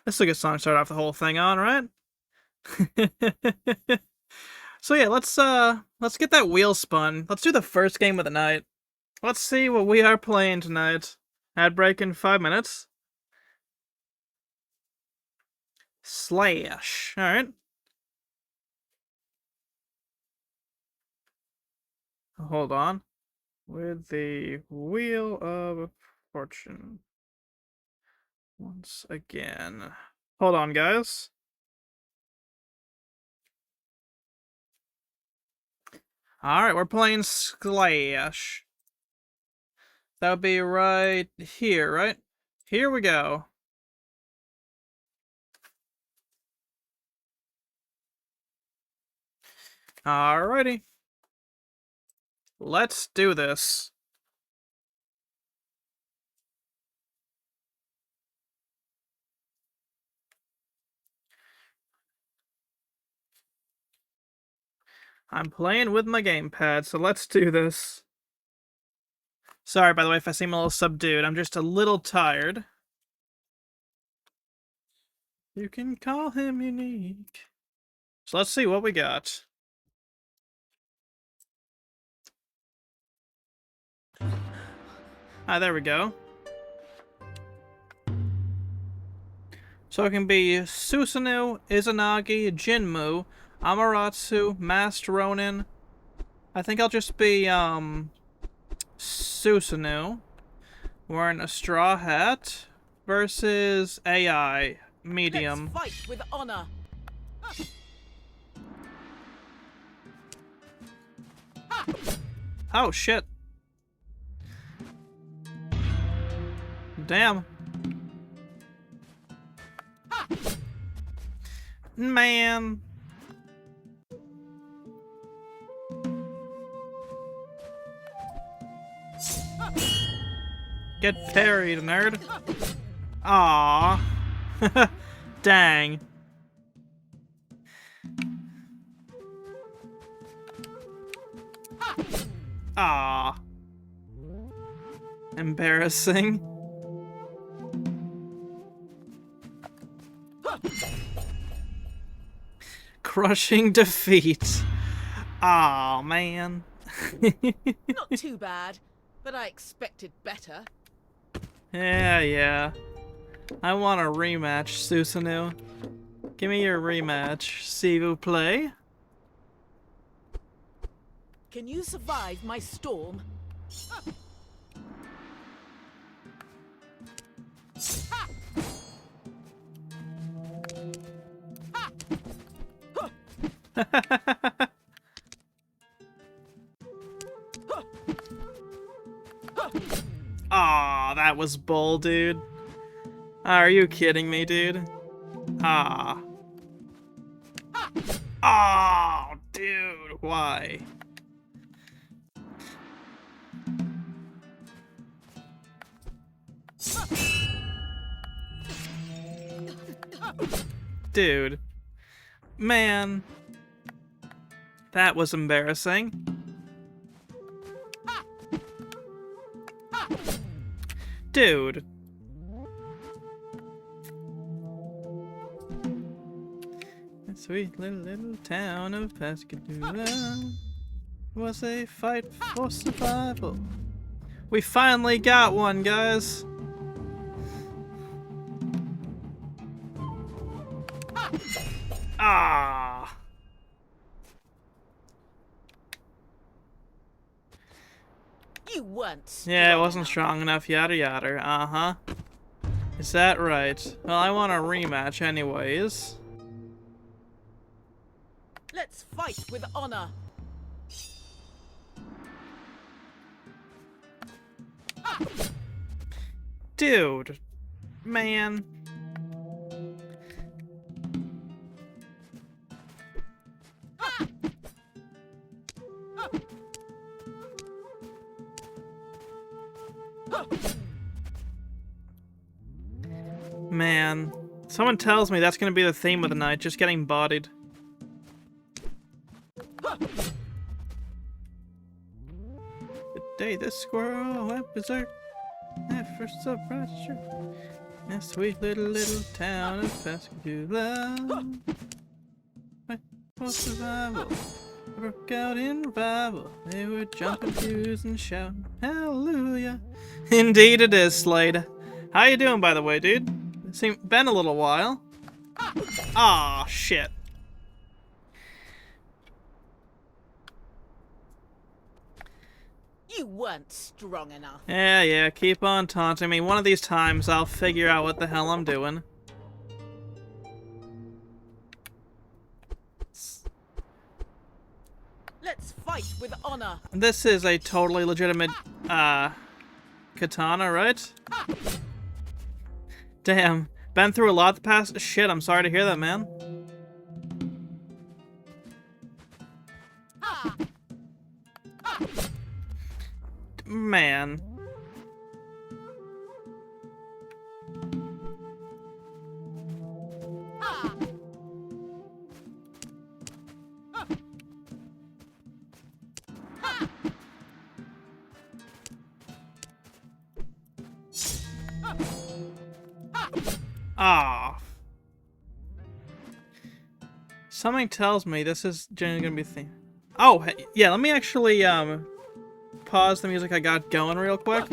That's a good song to start off the whole thing on, right? So yeah, let's get that wheel spun. Let's do the first game of the night. Let's see what we are playing tonight. Ad break in 5 minutes. Slash. Alright. Hold on. With the Wheel of Fortune. Once again. Hold on, guys. Alright, we're playing Slash. That would be right here, right? Here we go. Alrighty. Let's do this. I'm playing with my gamepad, so let's do this. Sorry, by the way, if I seem a little subdued. I'm just a little tired. You can call him unique. So let's see what we got. Ah, there we go. So it can be Susanoo, Izanagi, Jinmu, Amaterasu, Masked Ronin. I think I'll just be, Susanoo. Wearing a straw hat versus AI, medium. Let's fight with honor. Oh, shit. Damn. Man. Get parried, nerd. Aww. Dang. Aww. Embarrassing. Crushing defeat. Aw, man. Not too bad, but I expected better. Yeah. I want a rematch, Susanoo. Give me your rematch, s'il vous plaît. Can you survive my storm? Aw, that was bull, dude. Are you kidding me, dude? Ah. Oh, dude, why? Dude. Man. That was embarrassing. Dude. The sweet little town of Pascagoula was a fight for survival. We finally got one, guys. Ah. You weren't. Yeah, it wasn't enough. strong enough, yada yada. Uh-huh. Is that right? Well, I want a rematch anyways. Let's fight with honor. Dude. Man. Man. Someone tells me that's gonna be the theme of the night, just getting bodied. The day the squirrel went berserk. At first surprise, sure. that sweet little town of Pascagoula. Fight for survival. Broke out in revival. They were jumping pews and shouting, hallelujah. Indeed it is, Slade. How you doing, by the way, dude? It's been a little while. Aw, shit. You weren't strong enough. Yeah, keep on taunting me. One of these times I'll figure out what the hell I'm doing. Let's fight with honor. This is a totally legitimate, katana, right? Damn. Been through a lot the past... Shit, I'm sorry to hear that, man. Man. Ah. Something tells me this is generally gonna be the thing. Oh, hey, yeah, let me actually, pause the music I got going real quick.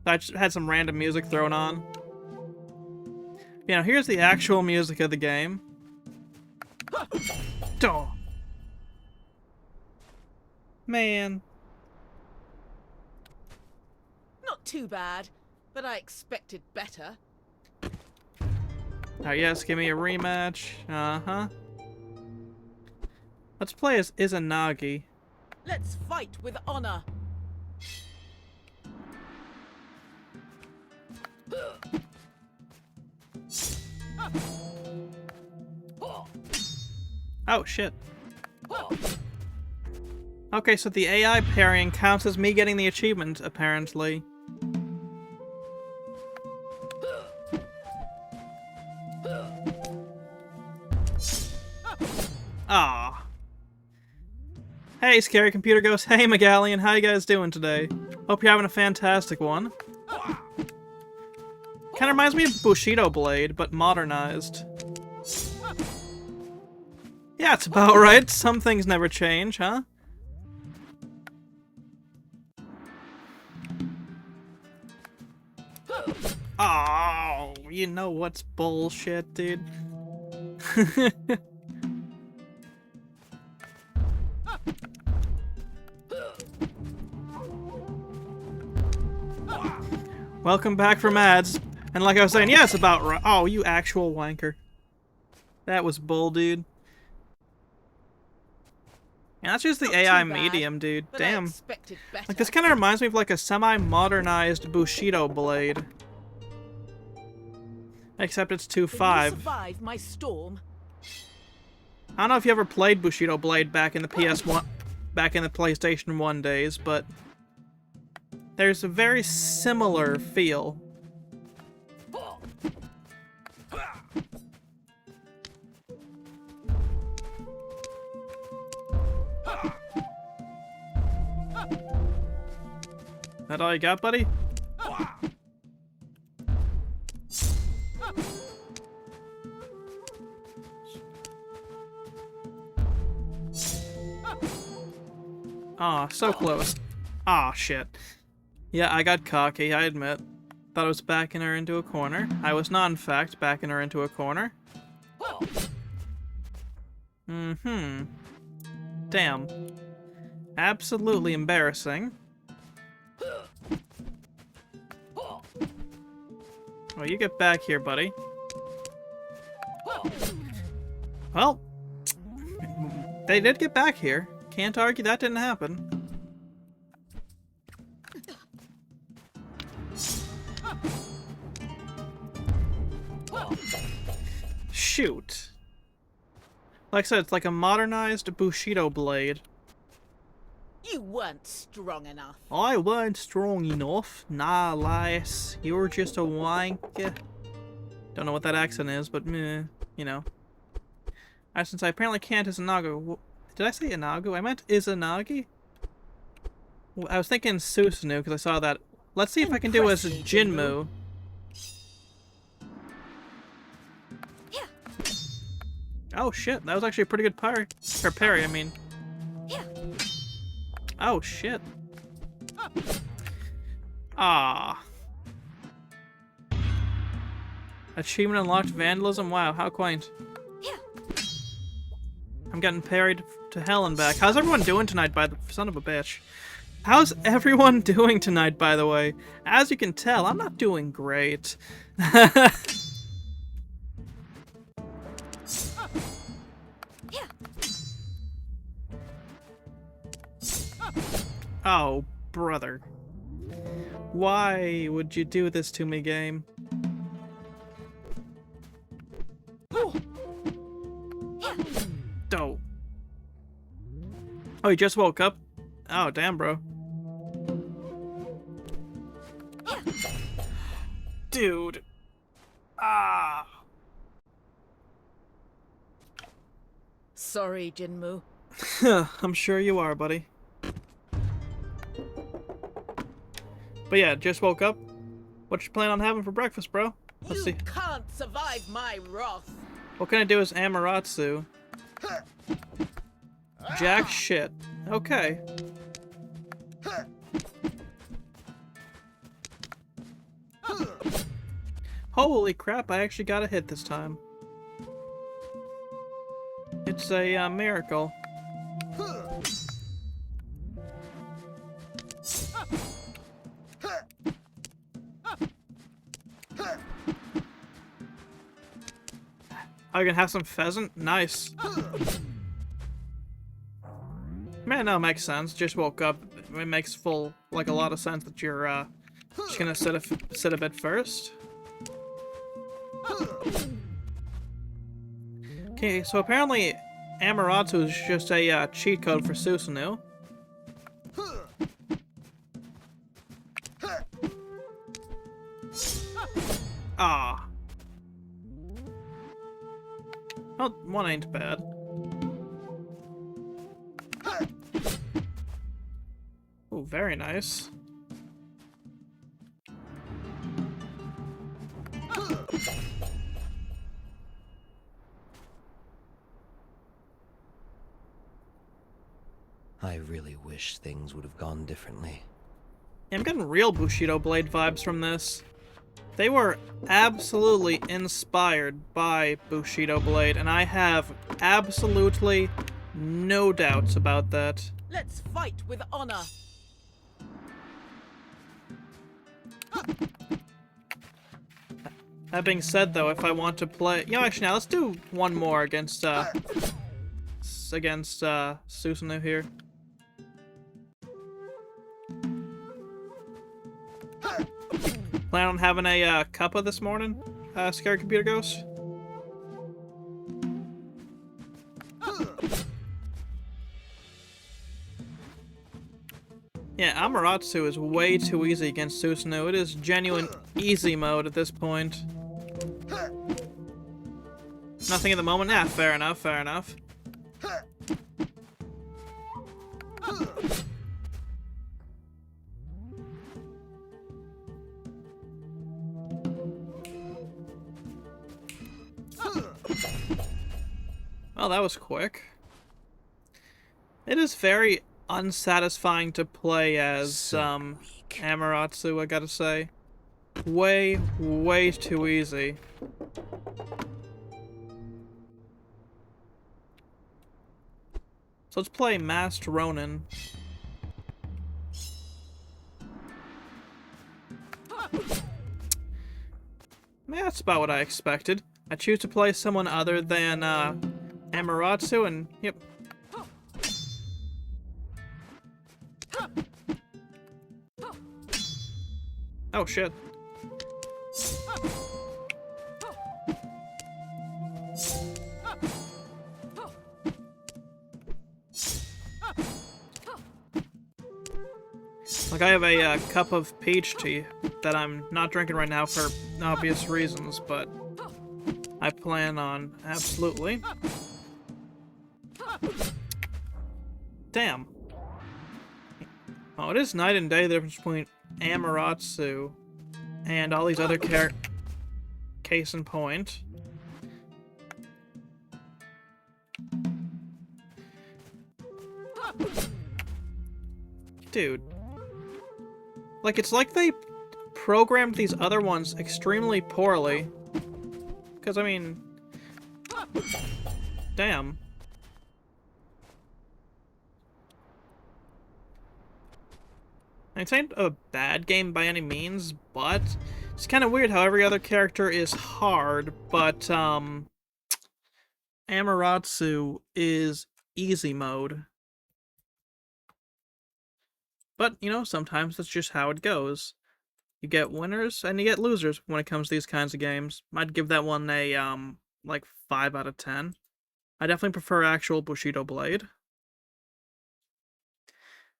I just had some random music thrown on. You know, here's the actual music of the game. Duh. Man. Not too bad, but I expected better. Oh yes, give me a rematch. Uh-huh. Let's play as Izanagi. Let's fight with honor. Oh, shit. Okay, so the AI parrying counts as me getting the achievement, apparently. Ah. Hey, Scary Computer Ghost. Hey, Megallion. How you guys doing today? Hope you're having a fantastic one. Kinda reminds me of Bushido Blade, but modernized. Yeah, it's about right. Some things never change, huh? Oh, you know what's bullshit, dude? Welcome back from ads. And like I was saying, yeah, it's about right. Oh, you actual wanker. That was bull, dude. Yeah, that's just the Not AI too bad, medium, dude. but I Damn. expected better. Like, this kind of reminds me of like a semi-modernized Bushido Blade. Except it's Can you 2.5. survive my storm? I don't know if you ever played Bushido Blade back in the PS1, back in the PlayStation 1 days, but there's a very similar feel. That all you got, buddy? Aw, so close. Aw, shit. Yeah, I got cocky, I admit. Thought I was backing her into a corner. I was not, in fact, backing her into a corner. Mm-hmm. Damn. Absolutely embarrassing. Well, you get back here, buddy. Well, they did get back here. Can't argue that didn't happen. Shoot. Like I said, it's like a modernized Bushido Blade. You weren't strong enough. I weren't strong enough. Nah, Elias. You're just a wanker. Don't know what that accent is, but meh, you know. Since I apparently can't Izanagi. Did I say Inagu? I meant Izanagi? I was thinking Susanoo because I saw that. Let's see if I can do as Impressive, Jinmu. Oh shit, that was actually a pretty good parry. Or parry, I mean. Oh shit. Ah. Achievement unlocked vandalism? Wow, how quaint. I'm getting parried to hell and back. How's everyone doing tonight, by the son of a bitch? How's everyone doing tonight, by the way? As you can tell, I'm not doing great. Oh, brother. Why would you do this to me, game? Dope. Oh, you just woke up? Oh, damn, bro. Dude. Ah. Sorry, Jinmu. I'm sure you are, buddy. But yeah, just woke up. What you plan on having for breakfast, bro? Let's see. You can't survive my wrath. What can I do as Amaterasu? Jack shit. Okay. Holy crap, I actually got a hit this time. It's a miracle. I can have some pheasant? Nice. Man, no, makes sense. Just woke up. It makes a lot of sense that you're, just gonna sit a bit first. Okay, so apparently Amaterasu is just a, cheat code for Susanoo. Ah. Well, one ain't bad. Oh, very nice. I really wish things would have gone differently. Yeah, I'm getting real Bushido Blade vibes from this. They were absolutely inspired by Bushido Blade, and I have absolutely no doubts about that. Let's fight with honor. That being said, though, if I want to play... You know, actually, now let's do one more against Susanoo here. Plan on having a cuppa this morning, Scary Computer Ghost? Yeah, Amaterasu is way too easy against Susanoo. It is genuine easy mode at this point. Nothing at the moment? Yeah, fair enough, fair enough. Well, that was quick. It is very unsatisfying to play as, Amaterasu, I gotta say. Way, way too easy. So let's play Masked Ronin. Yeah, that's about what I expected. I choose to play someone other than, Amaterasu, and yep. Oh shit. Like, I have a cup of peach tea that I'm not drinking right now for obvious reasons, but I plan on absolutely. Damn. Oh, it is night and day the difference between Amaterasu and all these other case in point. Dude. Like, it's like they programmed these other ones extremely poorly. Because, I mean... Damn. It's not a bad game by any means, but it's kind of weird how every other character is hard, but, Amaterasu is easy mode. But, you know, sometimes that's just how it goes. You get winners and you get losers when it comes to these kinds of games. I'd give that one a, like 5 out of 10. I definitely prefer actual Bushido Blade.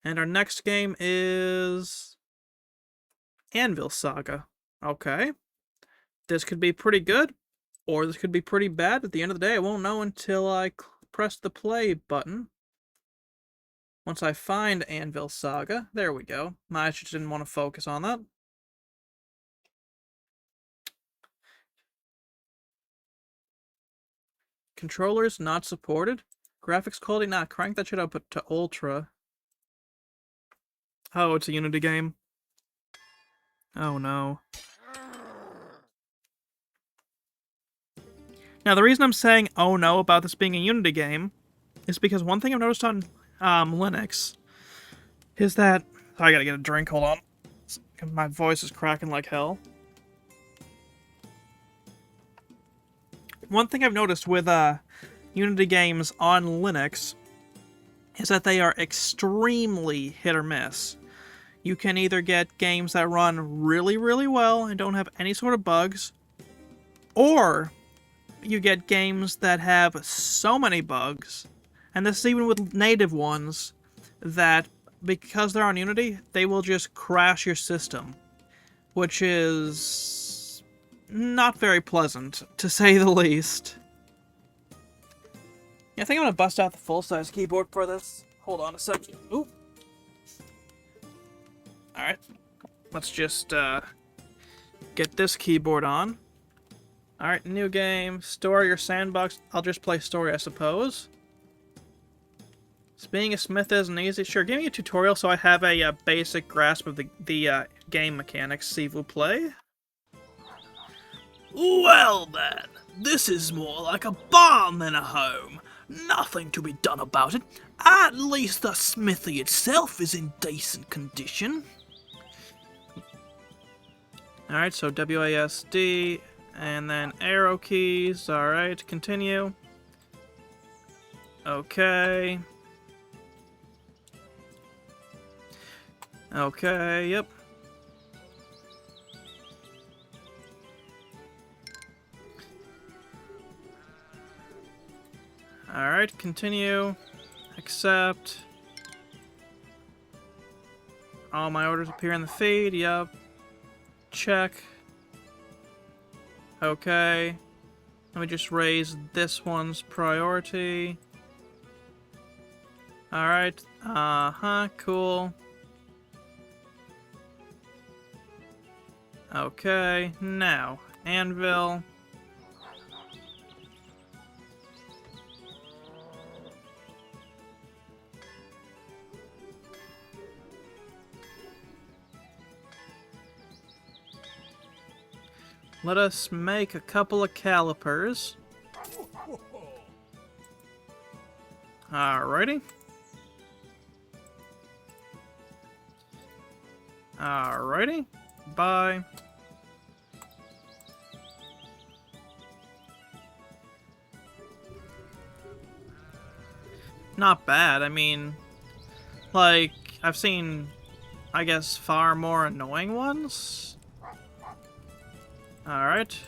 And our next game is Anvil Saga. Okay. This could be pretty good, or this could be pretty bad. At the end of the day, I won't know until I press the play button. Once I find Anvil Saga. There we go. I just didn't want to focus on that. Controllers not supported. Graphics quality not. Crank that shit up to ultra. Oh, it's a Unity game. Oh no. Now, the reason I'm saying oh no about this being a Unity game is because one thing I've noticed on Linux is that... Oh, I gotta get a drink, hold on. My voice is cracking like hell. One thing I've noticed with Unity games on Linux is that they are extremely hit or miss. You can either get games that run really, really well and don't have any sort of bugs, or you get games that have so many bugs, and this is even with native ones, that because they're on Unity, they will just crash your system, which is not very pleasant, to say the least. Yeah, I think I'm gonna bust out the full-size keyboard for this. Hold on a second. Oop. Alright. Let's just, get this keyboard on. Alright, new game. Story or sandbox. I'll just play story, I suppose. Being a smith isn't easy. Sure, give me a tutorial so I have a basic grasp of the game mechanics. S'il vous plaît. Well then, this is more like a barn than a home. Nothing to be done about it. At least the smithy itself is in decent condition. Alright, so WASD, and then arrow keys. Alright, continue. Okay. Okay, yep. Alright, continue. Accept. All my orders appear in the feed, yep. Check. Okay. Let me just raise this one's priority. Alright, cool. Okay, now, Anvil. Let us make a couple of calipers. Alrighty. Alrighty. Bye. Not bad. I mean, like, I've seen, I guess, far more annoying ones. Alright.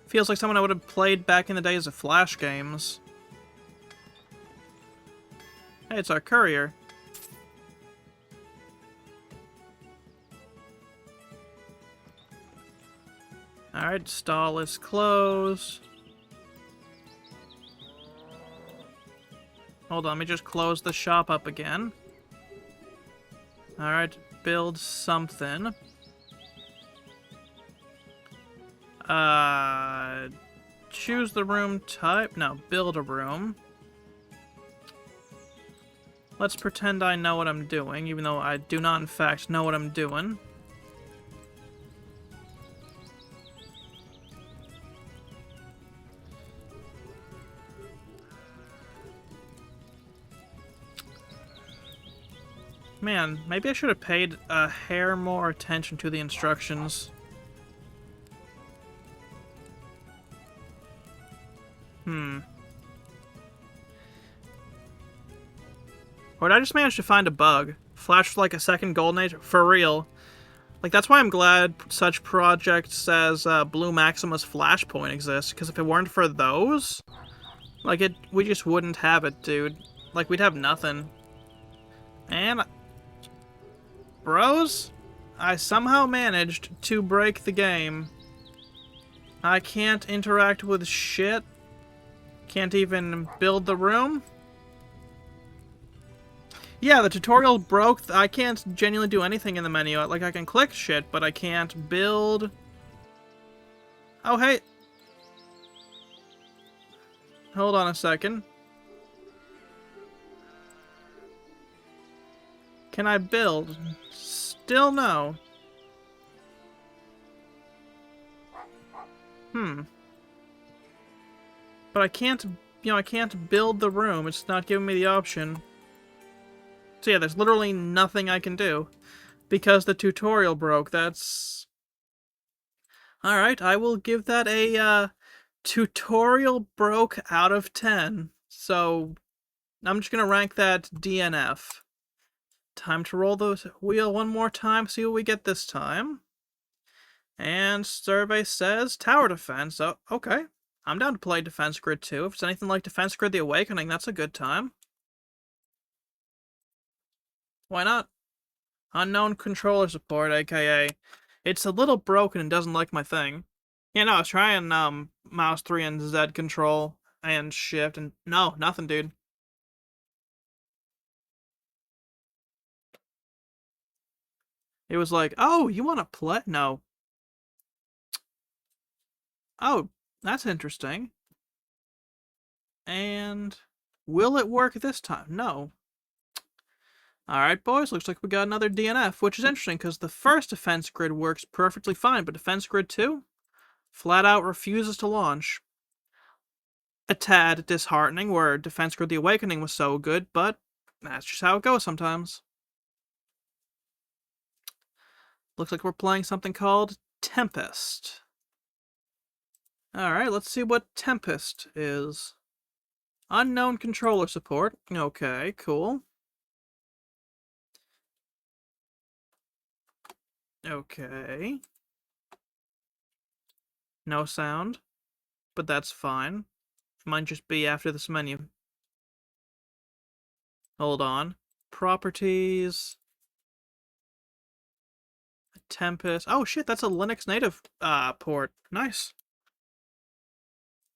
Feels like someone I would have played back in the days of Flash games. Hey, it's our courier. Alright, stall is closed. Hold on, let me just close the shop up again. Alright, build something. Choose the room type. No, build a room. Let's pretend I know what I'm doing, even though I do not in fact know what I'm doing. Man, maybe I should have paid a hair more attention to the instructions. Or did I just manage to find a bug? Flash for like a second golden age? For real. Like, that's why I'm glad such projects as Blue Maximus Flashpoint exist, because if it weren't for those, like, we just wouldn't have it, dude. Like, we'd have nothing. And, bros, I somehow managed to break the game. I can't interact with shit. Can't even build the room. Yeah, the tutorial broke. I can't genuinely do anything in the menu. Like, I can click shit, but I can't build. Oh, hey. Hold on a second. Can I build? Still no. But I can't, I can't build the room. It's not giving me the option. So yeah, there's literally nothing I can do because the tutorial broke. That's... Alright, I will give that a tutorial broke out of 10. So I'm just going to rank that DNF. Time to roll the wheel one more time, see what we get this time. And survey says tower defense. Oh, okay. I'm down to play Defense Grid 2. If it's anything like Defense Grid The Awakening, that's a good time. Why not? Unknown controller support, aka it's a little broken and doesn't like my thing. Yeah, no, I was trying mouse 3 and Z control and shift and no, nothing, dude. It was like, oh, you want to play? No. Oh, that's interesting. And will it work this time? No. Alright, boys, looks like we got another DNF, which is interesting because the first Defense Grid works perfectly fine, but Defense Grid 2 flat out refuses to launch. A tad disheartening, where Defense Grid The Awakening was so good, but that's just how it goes sometimes. Looks like we're playing something called Tempest. Alright, let's see what Tempest is. Unknown controller support. Okay, cool. Okay. No sound, but that's fine. Might just be after this menu. Hold on. Properties. Tempest. Oh shit, that's a Linux native port. Nice.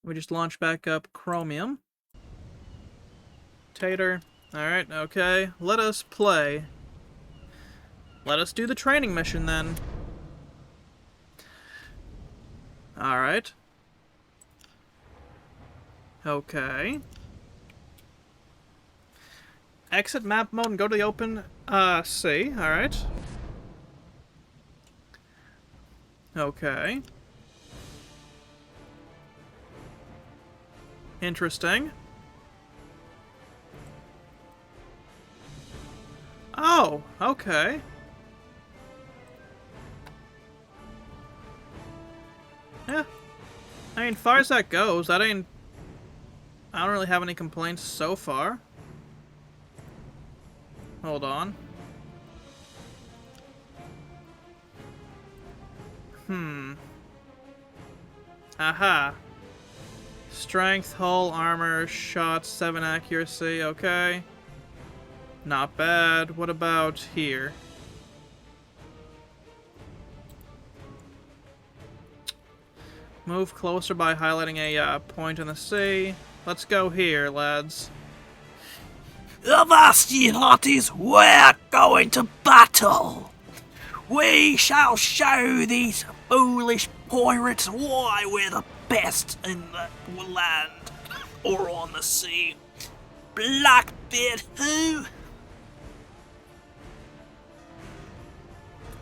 We just launch back up Chromium. Tater. Alright, okay. Let us play. Let us do the training mission then. Alright. Okay. Exit map mode and go to the open sea. Alright. Okay. Interesting. Oh, okay. Yeah. I mean, far as that goes, I don't really have any complaints so far. Hold on. Aha. Strength, hull, armor, shot, 7 accuracy, okay. Not bad. What about here? Move closer by highlighting a point in the sea. Let's go here, lads. Avast ye hearties, we're going to battle! We shall show these foolish pirates why we're the best in the land or on the sea. Blackbeard who?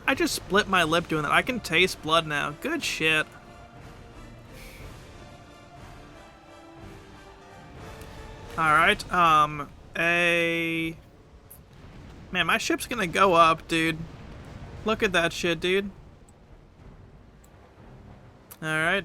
I just split my lip doing that. I can taste blood now. Good shit. Alright, Man, my ship's gonna go up, dude. Look at that shit, dude. Alright.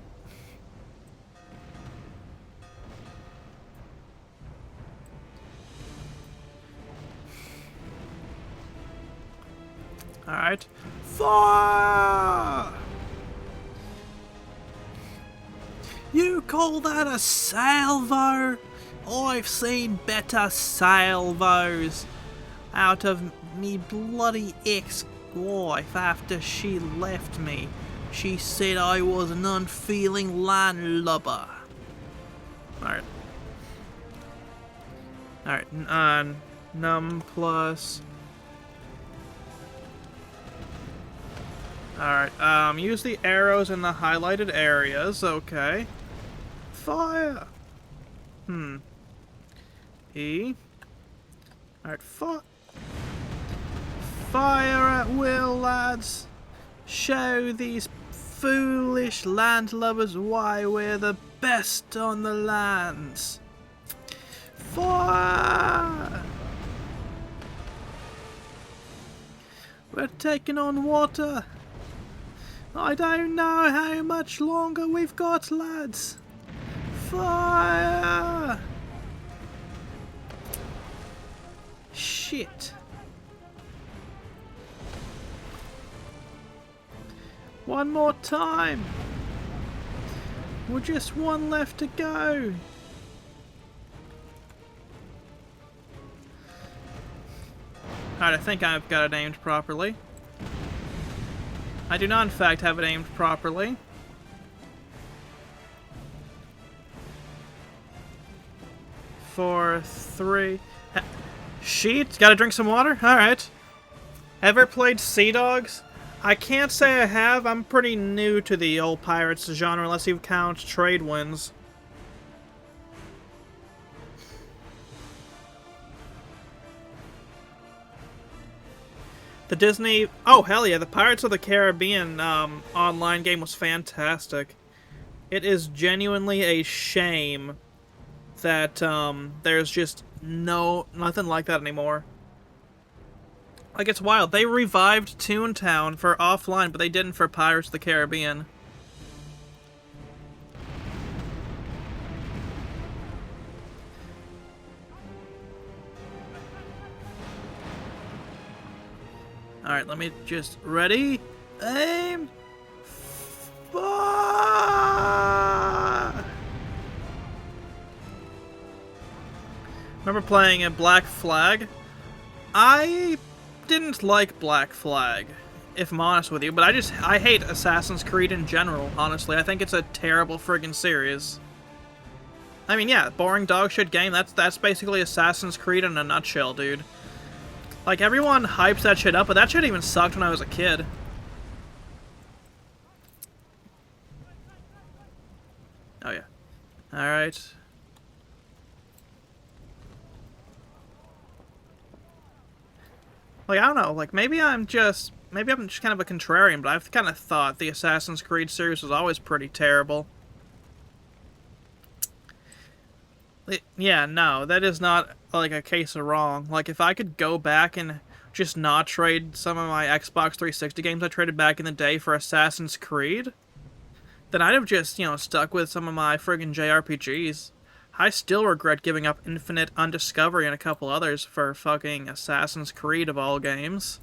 Alright. Fire! You call that a salvo? I've seen better salvos out of me bloody ex-wife after she left me. She said I was an unfeeling landlubber. Alright. Alright, num plus. Alright, use the arrows in the highlighted areas, okay. Fire! E. Alright, fire at will, lads. Show these foolish landlubbers why we're the best on the lands. Fire! We're taking on water. I don't know how much longer we've got, lads. Fire! Shit. One more time. We're just one left to go. Alright, I think I've got it aimed properly. I do not, in fact, have it aimed properly. Four, three. Sheet? Gotta drink some water? Alright. Ever played Sea Dogs? I can't say I have. I'm pretty new to the old Pirates genre, unless you count trade winds. The Disney... Oh, hell yeah. The Pirates of the Caribbean online game was fantastic. It is genuinely a shame that there's just nothing like that anymore. Like, it's wild. They revived Toontown for offline, but they didn't for Pirates of the Caribbean. Alright, let me just... Ready? Aim! Fire! Remember playing a Black Flag? I didn't like Black Flag, if I'm honest with you, but I hate Assassin's Creed in general, honestly. I think it's a terrible friggin' series. I mean, yeah, boring dogshit game, that's basically Assassin's Creed in a nutshell, dude. Like, everyone hypes that shit up, but that shit even sucked when I was a kid. Oh, yeah. Alright. Like, I don't know, like, maybe I'm just kind of a contrarian, but I've kind of thought the Assassin's Creed series was always pretty terrible. Yeah, no, that is not, like, a case of wrong. Like, if I could go back and just not trade some of my Xbox 360 games I traded back in the day for Assassin's Creed, then I'd have just, you know, stuck with some of my friggin' JRPGs. I still regret giving up Infinite Undiscovery and a couple others for fucking Assassin's Creed of all games.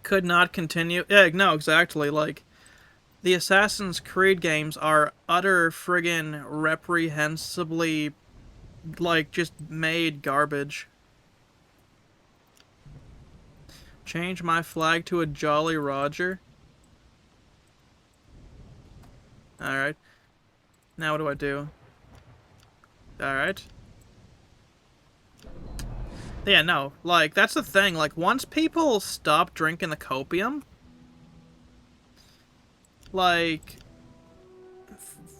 Could not continue. Yeah, no, exactly. Like, the Assassin's Creed games are utter friggin' reprehensibly, like, just made garbage. Change my flag to a Jolly Roger. Alright. Now what do I do? Alright. Yeah, no. Like, that's the thing. Like, once people stop drinking the copium, like,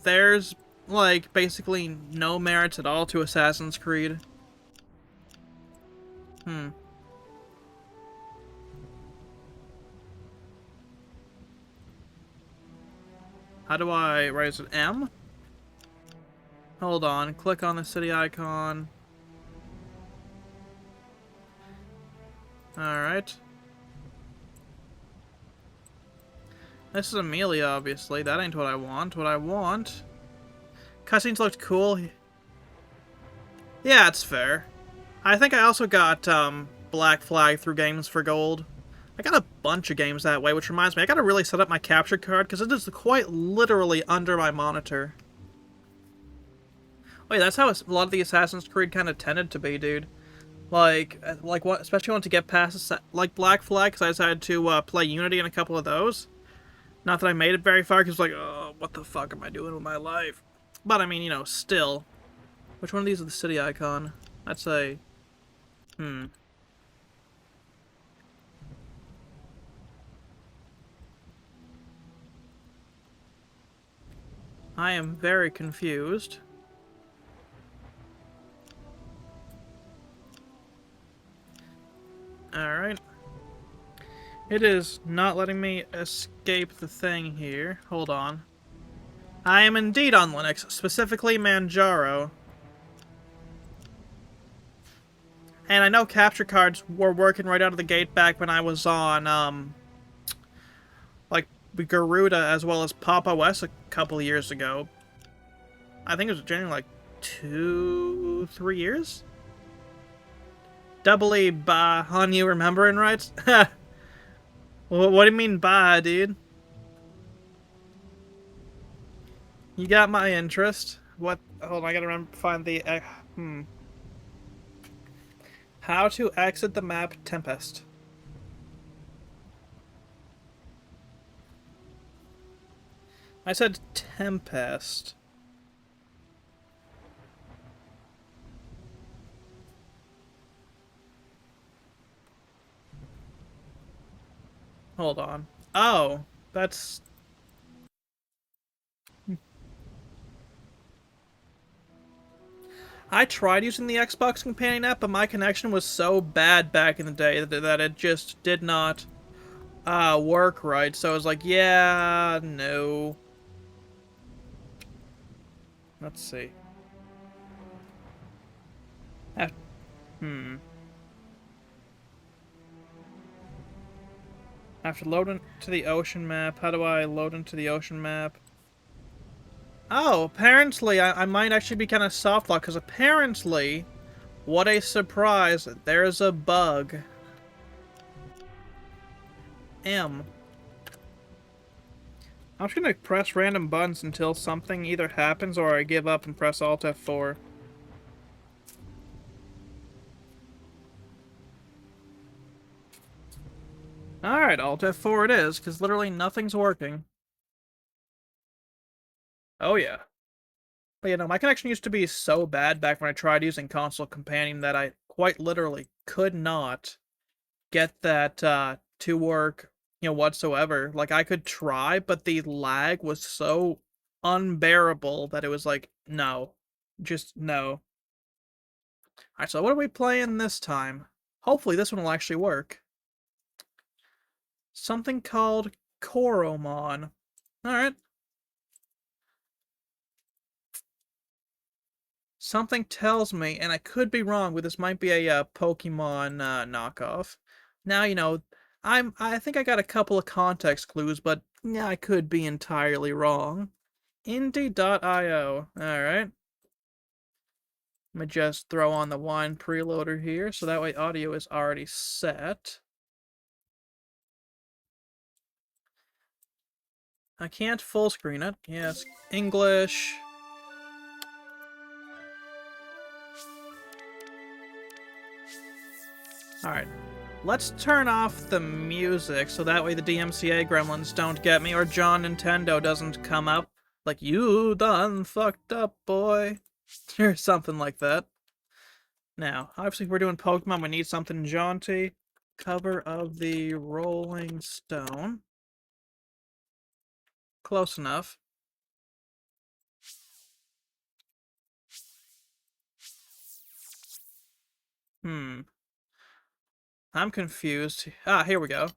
there's, like, basically no merits at all to Assassin's Creed. How do I raise it? M? Hold on. Click on the city icon. Alright. This is Amelia, obviously. That ain't what I want. What I want... Cutscenes looked cool. Yeah, it's fair. I think I also got Black Flag through Games for Gold. I got a bunch of games that way, which reminds me, I gotta really set up my capture card, because it is quite literally under my monitor. Wait, that's how a lot of the Assassin's Creed kind of tended to be, dude. Like what? Especially once you get past, like, Black Flag, because I decided to play Unity in a couple of those. Not that I made it very far, because like, oh, what the fuck am I doing with my life? But, I mean, you know, still. Which one of these is the city icon? I'd say... I am very confused. Alright. It is not letting me escape the thing here. Hold on. I am indeed on Linux, specifically Manjaro. And I know capture cards were working right out of the gate back when I was on, like, Garuda as well as Pop! OS a couple years ago. I think it was generally like 2-3 years? Doubly bah on you remembering right? What do you mean bah, dude? You got my interest. What? Hold on, I gotta find the... How to exit the map Tempest. I said Tempest. Hold on. Oh, that's... I tried using the Xbox Companion app, but my connection was so bad back in the day that it just did not work right. So I was like, yeah, no. Let's see. I have to load into the ocean map. How do I load into the ocean map? Oh, apparently I might actually be kind of soft locked, because apparently, what a surprise, there's a bug. I'm just gonna press random buttons until something either happens or I give up and press Alt F4. Alright, Alt F4 it is, because literally nothing's working. Oh yeah. But you know, my connection used to be so bad back when I tried using Console Companion that I quite literally could not get that to work, you know, whatsoever. Like, I could try, but the lag was so unbearable that it was like, no. Just no. Alright, so what are we playing this time? Hopefully this one will actually work. Something called Koromon. Alright. Something tells me, and I could be wrong, but this might be a Pokemon knockoff. Now, you know, I think I got a couple of context clues, but yeah, I could be entirely wrong. Indie.io. Alright. Let me just throw on the wine preloader here, so that way audio is already set. I can't full screen it. Yes, English. Alright. Let's turn off the music so that way the DMCA gremlins don't get me or John Nintendo doesn't come up like, you done fucked up, boy. Or something like that. Now, obviously if we're doing Pokemon, we need something jaunty. Cover of the Rolling Stone. Close enough. I'm confused. Ah, here we go.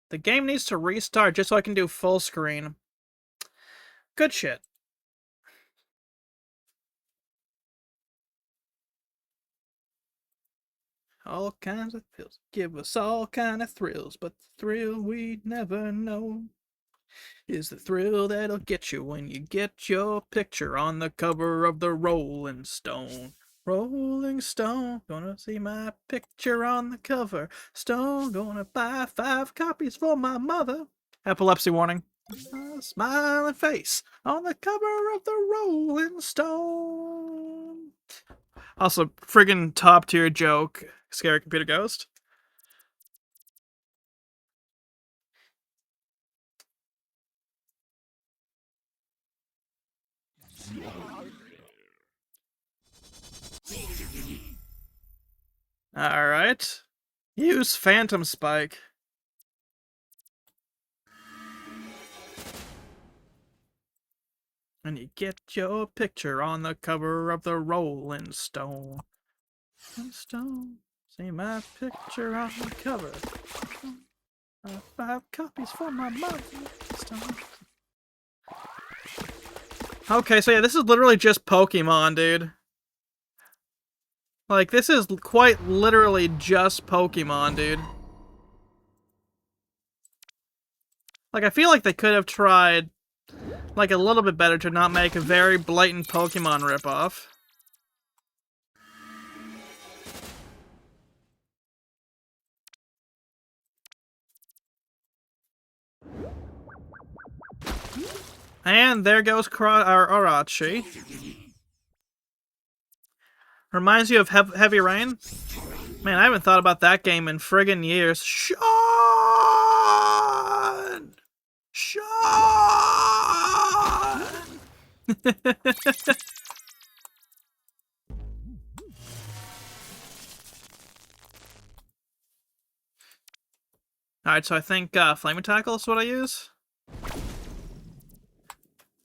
The game needs to restart just so I can do full screen. Good shit. All kinds of pills give us all kind of thrills, but the thrill we never know is the thrill that'll get you when you get your picture on the cover of the Rolling Stone. Rolling Stone, gonna see my picture on the cover. Stone, gonna buy 5 copies for my mother. Epilepsy warning. A smiling face on the cover of the Rolling Stone. Also, friggin' top tier joke. Scary computer ghost. Alright. Use Phantom Spike. And you get your picture on the cover of the Rolling Stone. Stone, see my picture on the cover. 5 copies for my mother. Stone. Okay, so yeah, this is literally just Pokemon, dude. Like, this is quite literally just Pokemon, dude. Like, I feel like they could have tried, like, a little bit better to not make a very blatant Pokemon ripoff. And there goes Arachi. Reminds you of Heavy Rain? Man, I haven't thought about that game in friggin' years. Sean! Sean! Alright, so I think Flame Tackle is what I use.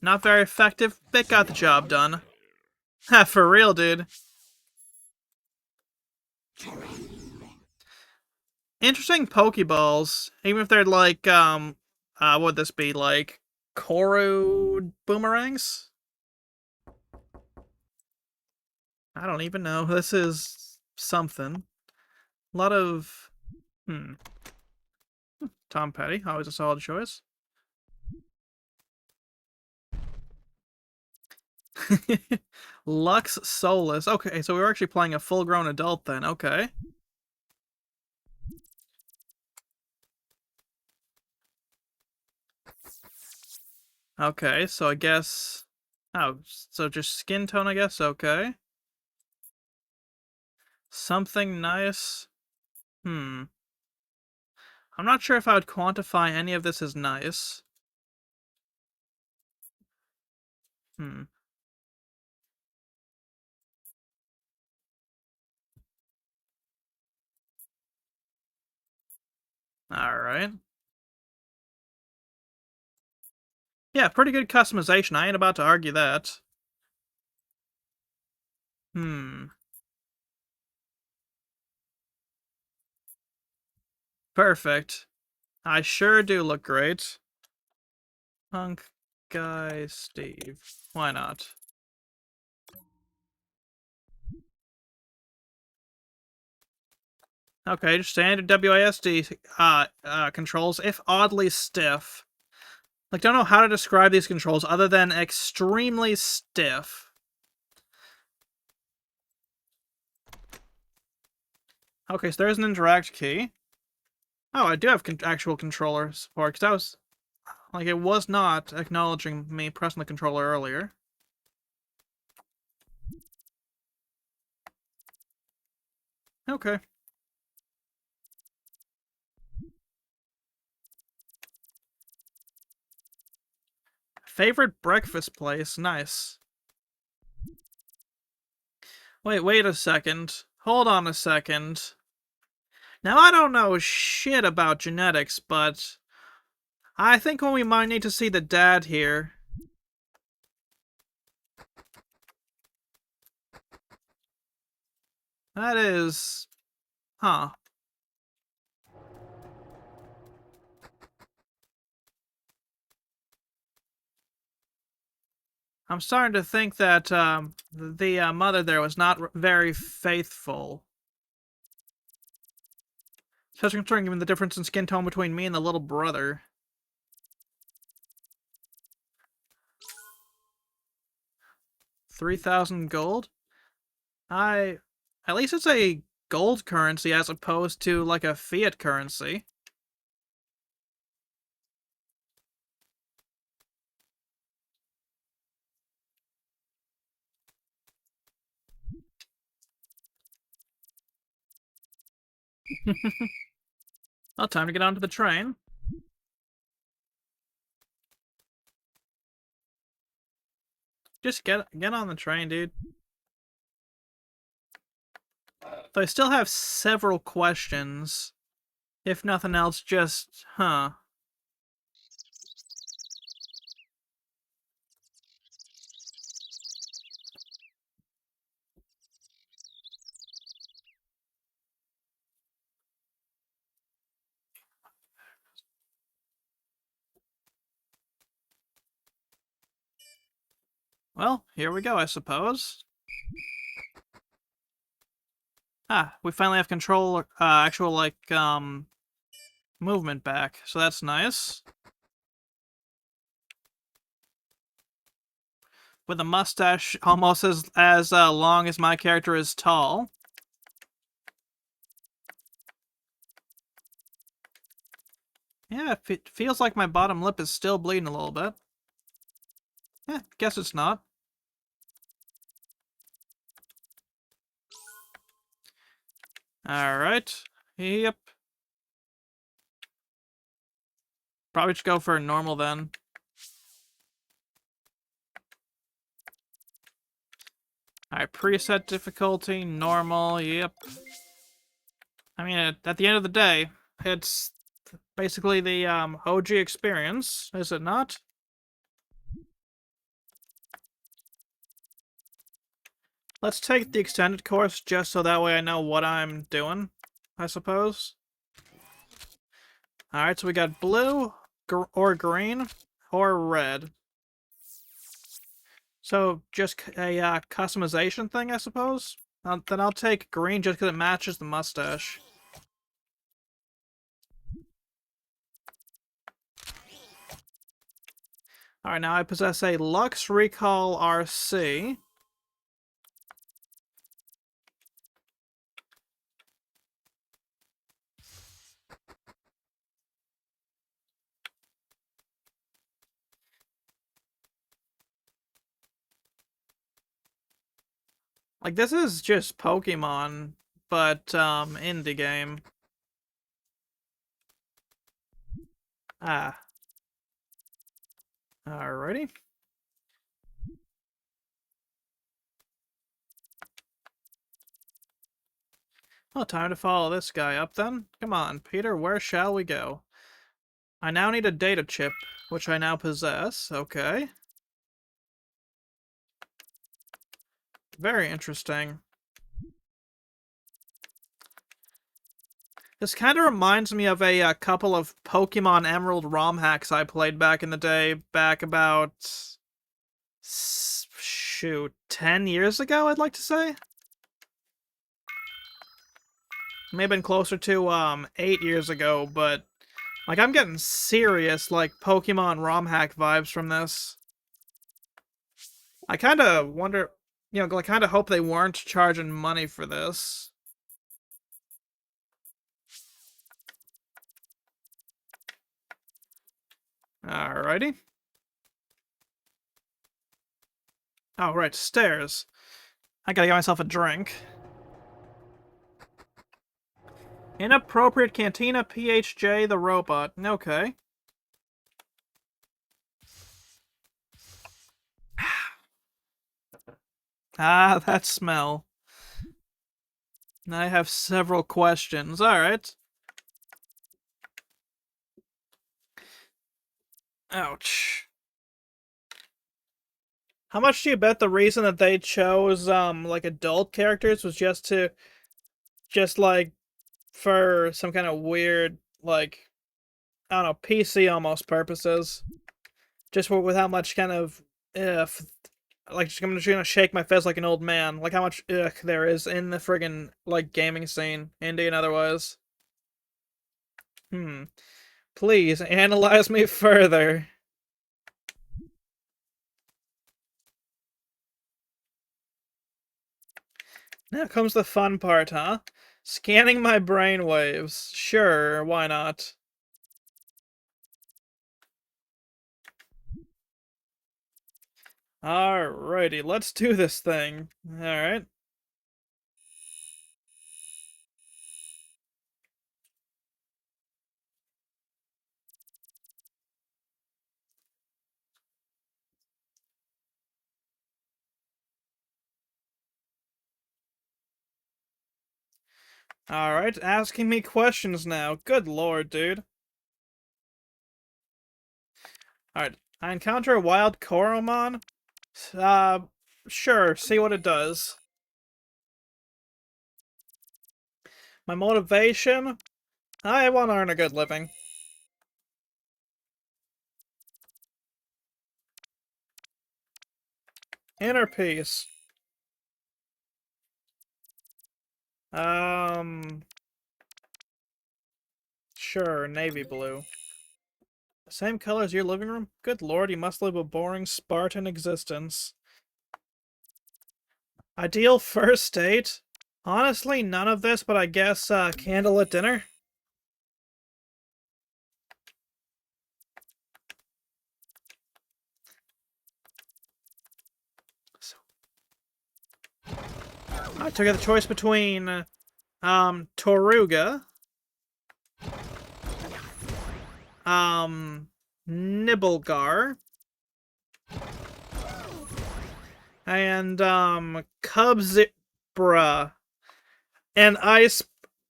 Not very effective, but got the job done. Ha, for real, dude. Interesting Pokeballs, even if they're like, what would this be, like, Koru boomerangs? I don't even know. This is something. A lot of, Tom Petty, always a solid choice. Lux Solus. Okay, so we were actually playing a full-grown adult then. Okay. Okay, so I guess... Oh, so just skin tone, I guess? Okay. Something nice. I'm not sure if I would quantify any of this as nice. Alright. Yeah, pretty good customization. I ain't about to argue that. Perfect. I sure do look great. Punk Guy Steve. Why not? Okay, just standard WASD controls, if oddly stiff. Like, don't know how to describe these controls other than extremely stiff. Okay, so there's an interact key. Oh, I do have actual controller support, because that was... Like, it was not acknowledging me pressing the controller earlier. Okay. Favorite breakfast place? Nice. Wait a second. Hold on a second. Now, I don't know shit about genetics, but I think we might need to see the dad here. That is... Huh. I'm starting to think that the mother there was not very faithful. Especially considering even the difference in skin tone between me and the little brother. $3,000 gold? At least it's a gold currency as opposed to like a fiat currency. Well, time to get onto the train. Just get on the train, dude. Though I still have several questions. If nothing else, just, huh. Well, here we go, I suppose. Ah, we finally have control, actual, like, movement back, so that's nice. With a mustache almost as long as my character is tall. Yeah, it feels like my bottom lip is still bleeding a little bit. Guess it's not. Alright. Yep. Probably should go for normal then. Alright, preset difficulty, normal, yep. I mean, at the end of the day, it's basically the OG experience, is it not? Let's take the extended course just so that way I know what I'm doing, I suppose. Alright, so we got blue, or green, or red. So, just a customization thing, I suppose? Then I'll take green just because it matches the mustache. Alright, now I possess a Lux Recall RC. Like, this is just Pokemon, but, indie game. Ah. Alrighty. Well, time to follow this guy up then. Come on, Peter, where shall we go? I now need a data chip, which I now possess. Okay. Very interesting. This kind of reminds me of a couple of Pokemon Emerald ROM hacks I played back in the day, back about... shoot, 10 years ago, I'd like to say? May have been closer to, 8 years ago, but... like, I'm getting serious, like, Pokemon ROM hack vibes from this. I kinda wonder... you know, I kinda hope they weren't charging money for this. Alrighty. Oh, right, stairs. I gotta get myself a drink. Inappropriate Cantina PHJ the robot. Okay. Ah, that smell. I have several questions. Alright. Ouch. How much do you bet the reason that they chose, like, adult characters was just like, for some kind of weird, like, I don't know, PC almost purposes? Just with how much kind of, like, I'm just gonna shake my fist like an old man. Like how much ick there is in the friggin', like, gaming scene, indie and otherwise. Please, analyze me further. Now comes the fun part, huh? Scanning my brainwaves. Sure, why not? Alrighty, let's do this thing. Alright. Alright, asking me questions now. Good lord, dude. Alright, I encounter a wild Koromon. Sure, see what it does. My motivation? I want to earn a good living. Inner peace. Sure, navy blue. Same color as your living room? Good lord, you must live a boring Spartan existence. Ideal first date? Honestly, none of this, but I guess, candlelit dinner? I took the choice between, Toruga, Nibelgar, and, Cubzibra, and ice,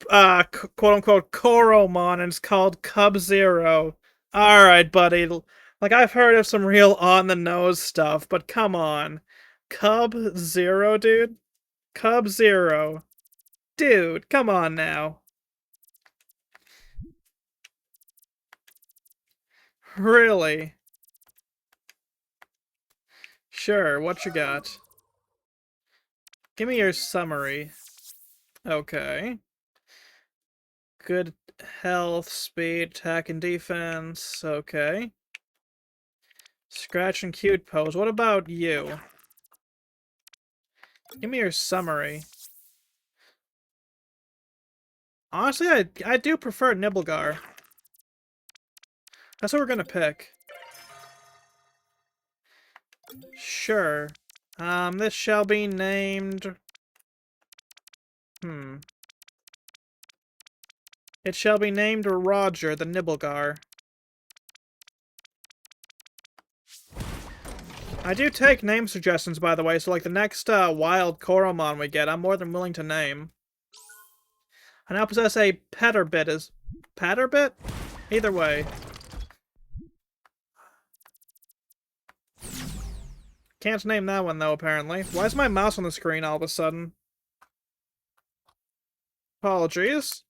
quote-unquote, Koromon, and it's called Cub-Zero. Alright, buddy. Like, I've heard of some real on-the-nose stuff, but come on. Cub-Zero, dude? Cub-Zero. Dude, come on now. Really? Sure, what you got? Give me your summary. Okay. Good health, speed, attack, and defense. Okay. Scratch and cute pose. What about you? Give me your summary. Honestly, I do prefer Nibelgar. That's what we're gonna pick. Sure. This shall be named... It shall be named Roger the Nibelgar. I do take name suggestions, by the way, so like the next wild Koromon we get, I'm more than willing to name. I now possess a Peterbit. Is Peterbit? Either way. Can't name that one, though, apparently. Why is my mouse on the screen all of a sudden? Apologies.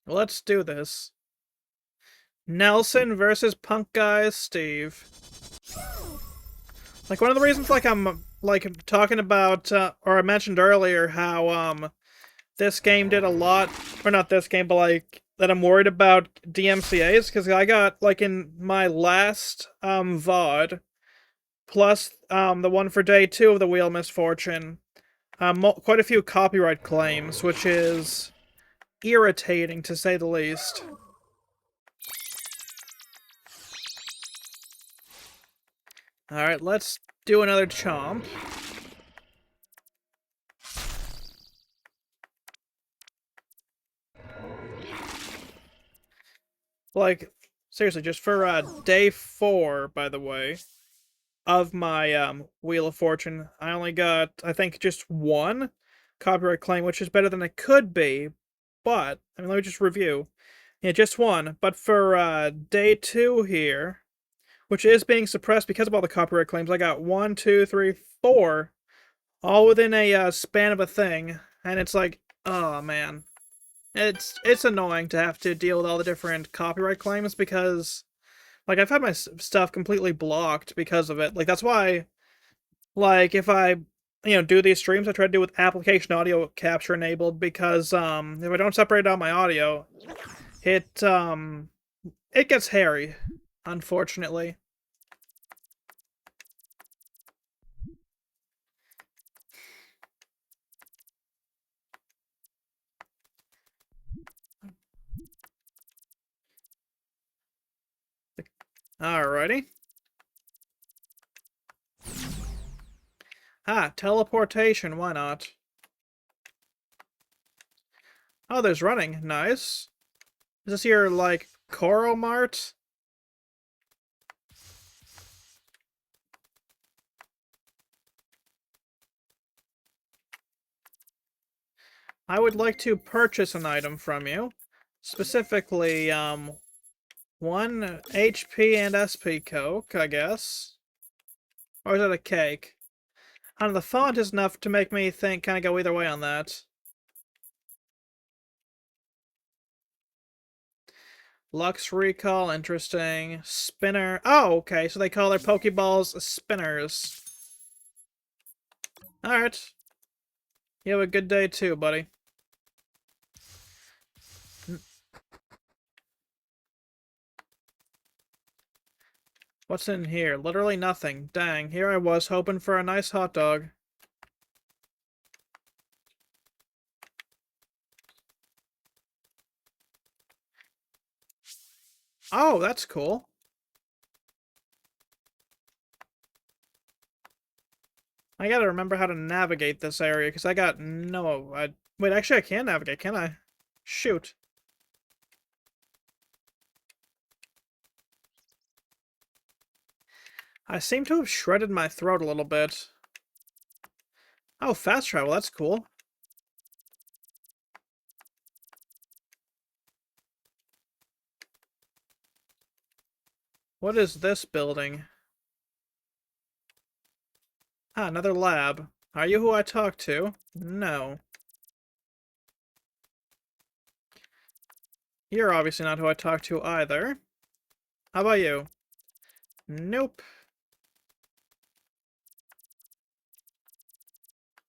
Let's do this. Nelson versus Punk Guy Steve. Like, one of the reasons, like, I'm, like, talking about, or I mentioned earlier how, this game did a lot, or not this game, but, like, that I'm worried about DMCAs, because I got, like, in my last, VOD, plus, the one for day 2 of the Wheel of Misfortune, quite a few copyright claims, which is irritating, to say the least. Alright, let's do another chomp. Like, seriously, just for, day 4, by the way, of my, Wheel of Fortune, I only got, I think, just one copyright claim, which is better than it could be, but, I mean, let me just review. Yeah, just one, but for, day 2 here, which is being suppressed because of all the copyright claims, I got 1, 2, 3, 4, all within a, span of a thing, and it's like, oh, man. It's annoying to have to deal with all the different copyright claims because, like, I've had my stuff completely blocked because of it. Like, that's why, like, if I, do these streams, I try to do with application audio capture enabled because, if I don't separate out my audio, it gets hairy, unfortunately. Alrighty. Ah, teleportation, why not? Oh, there's running. Nice. Is this your, like, Coro Mart? I would like to purchase an item from you. Specifically, 1 HP and SP Coke, I guess. Or is that a cake? I don't know, the font is enough to make me think, kind of go either way on that. Lux Recall, interesting. Spinner. Oh, okay, so they call their Pokeballs spinners. Alright. You have a good day too, buddy. What's in here? Literally nothing. Dang, here I was hoping for a nice hot dog. Oh, that's cool. I gotta remember how to navigate this area, because I got no... Wait, actually I can navigate, can I? Shoot. I seem to have shredded my throat a little bit. Oh, fast travel, that's cool. What is this building? Ah, another lab. Are you who I talked to? No. You're obviously not who I talked to either. How about you? Nope.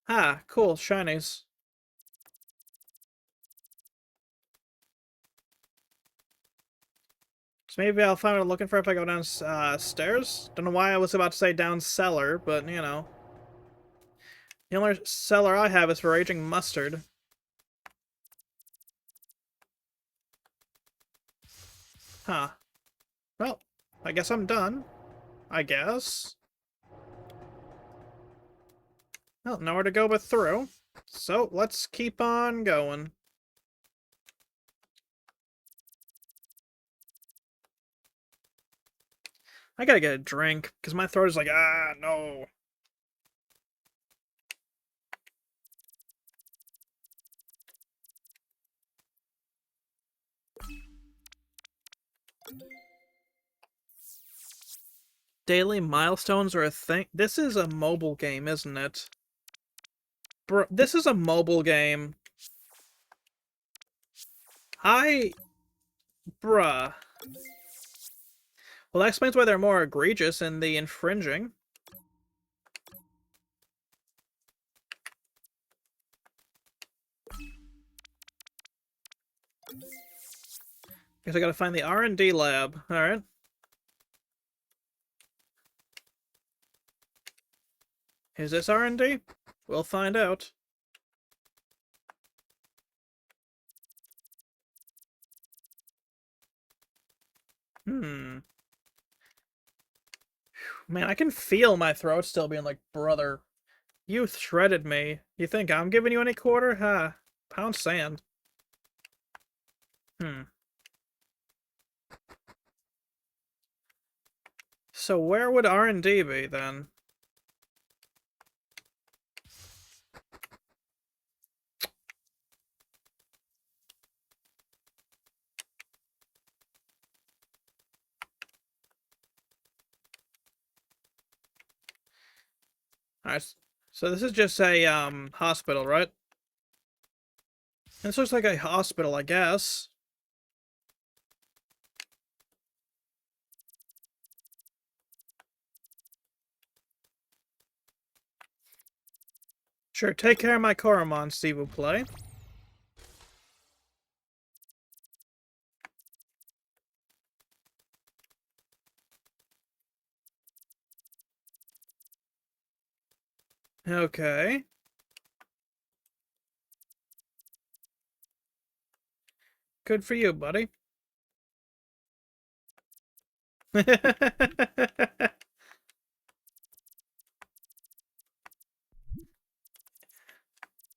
Ah, cool, shinies. So maybe I'll find what I'm looking for if I go down stairs? Don't know why I was about to say down cellar, but, you know. The only cellar I have is for Raging Mustard. Huh. Well, I guess I'm done. I guess. Well, nowhere to go but through. So, let's keep on going. I gotta get a drink, because my throat is like, ah, no. Daily milestones are a thing? This is a mobile game, isn't it? Bro, this is a mobile game. Bruh. Well, that explains why they're more egregious in the infringing. Guess I gotta find the R&D lab. Alright. Is this R&D? We'll find out. Hmm. Man, I can feel my throat still being like, brother, you shredded me. You think I'm giving you any quarter? Huh. Pound sand. Hmm. So where would R&D be, then? Alright, so this is just a, hospital, right? This looks like a hospital, I guess. Sure, take care of my Koromon, s'il vous plaît. Okay. Good for you, buddy.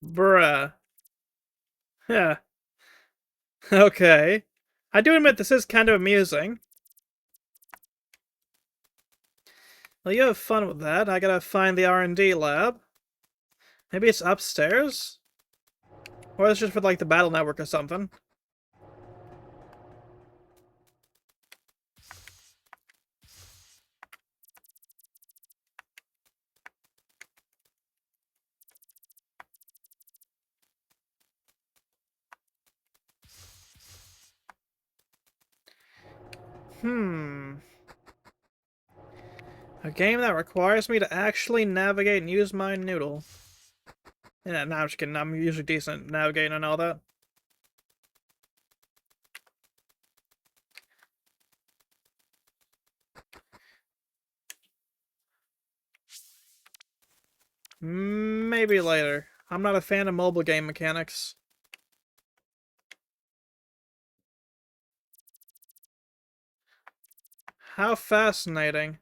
Bruh. Yeah. Okay. I do admit this is kind of amusing. Well, you have fun with that. I gotta find the R&D lab. Maybe it's upstairs? Or it's just for, like, the battle network or something. A game that requires me to actually navigate and use my noodle. Yeah, no, I'm just kidding. I'm usually decent at navigating and all that. Maybe later. I'm not a fan of mobile game mechanics. How fascinating.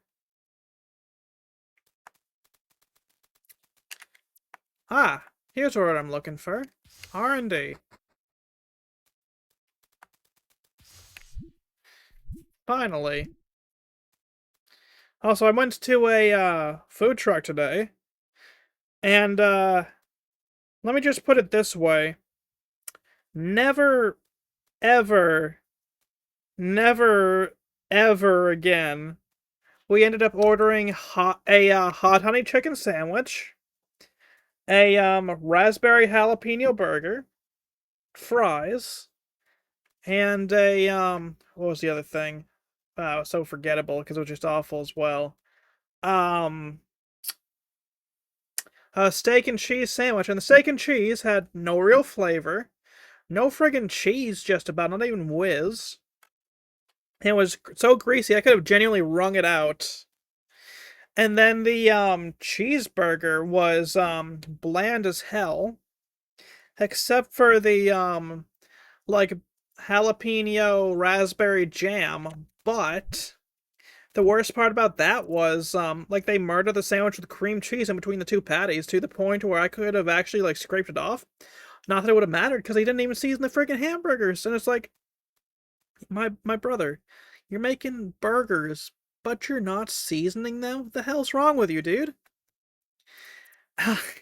Ah, here's what I'm looking for. R&D. Finally. Also, I went to a food truck today. And let me just put it this way. Never, ever, never, ever again. We ended up ordering hot honey chicken sandwich, a raspberry jalapeno burger, fries, and a what was the other thing? It was so forgettable because it was just awful as well. A steak and cheese sandwich, and the steak and cheese had no real flavor, no friggin' cheese, just about, not even whiz. It was so greasy I could have genuinely wrung it out. And then the cheeseburger was bland as hell, except for the like jalapeno raspberry jam. But the worst part about that was like they murdered the sandwich with cream cheese in between the two patties to the point where I could have actually like scraped it off. Not that it would have mattered because they didn't even season the freaking hamburgers. And it's like, my brother, you're making burgers, but you're not seasoning them? What the hell's wrong with you, dude?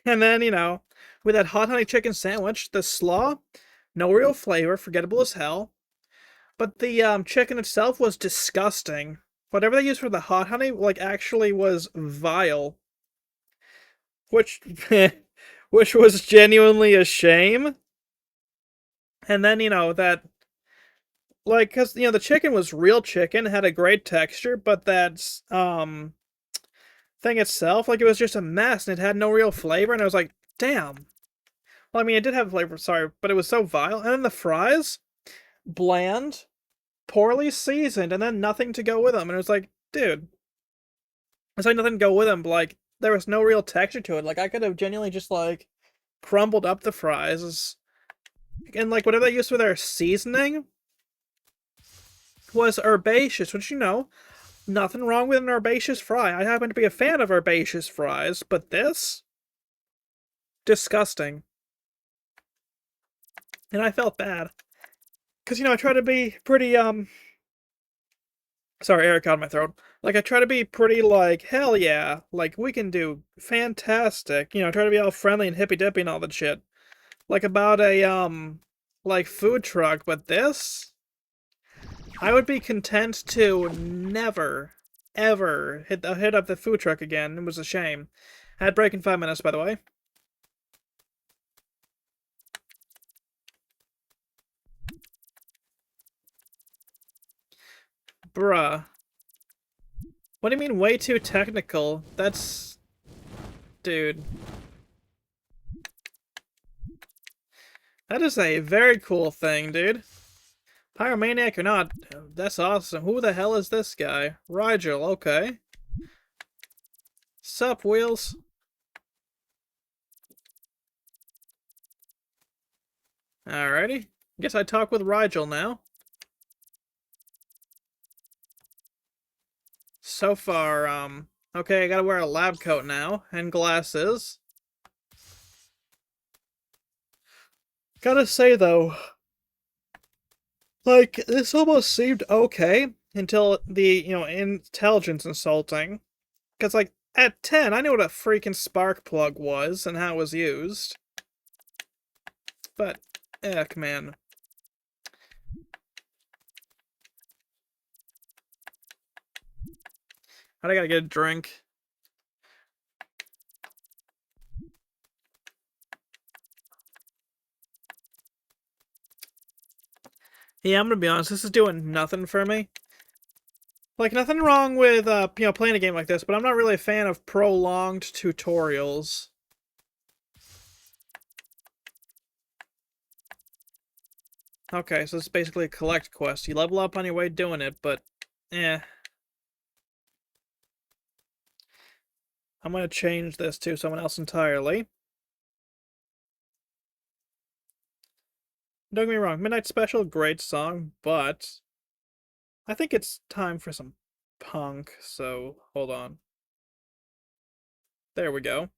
And then, you know, with that hot honey chicken sandwich, the slaw, no real flavor, forgettable as hell. But the chicken itself was disgusting. Whatever they used for the hot honey, like, actually was vile. Which, which was genuinely a shame. And then, you know, that, like, because, you know, the chicken was real chicken, had a great texture, but that, thing itself, like, it was just a mess, and it had no real flavor, and I was like, damn. Well, I mean, it did have flavor, sorry, but it was so vile. And then the fries, bland, poorly seasoned, and then nothing to go with them. And it was like, dude, it's like nothing to go with them, but, like, there was no real texture to it. Like, I could have genuinely just, like, crumbled up the fries. And, like, whatever they used for their seasoning was herbaceous, which, you know, nothing wrong with an herbaceous fry. I happen to be a fan of herbaceous fries, but this? Disgusting. And I felt bad. Because, you know, I try to be pretty, sorry, Eric got in my throat. Like, I try to be pretty, like, hell yeah. Like, we can do fantastic. You know, I try to be all friendly and hippy-dippy and all that shit. Like, about a, like, food truck. But this? I would be content to never, ever hit up the food truck again. It was a shame. Ad break in 5 minutes, by the way. Bruh. What do you mean way too technical? That's... Dude. That is a very cool thing, dude. Pyromaniac or not, that's awesome. Who the hell is this guy? Rigel, okay. Sup, Wheels? Alrighty. Guess I talk with Rigel now. So far, okay, I gotta wear a lab coat now, and glasses. Gotta say, though, like, this almost seemed okay until the, intelligence insulting. Because, like, at 10, I knew what a freaking spark plug was and how it was used. But, heck, man. I gotta get a drink. Yeah, I'm gonna be honest, this is doing nothing for me. Like, nothing wrong with, playing a game like this, but I'm not really a fan of prolonged tutorials. Okay, so it's basically a collect quest. You level up on your way doing it, but, I'm gonna change this to someone else entirely. Don't get me wrong, Midnight Special, great song, but I think it's time for some punk, so hold on. There we go.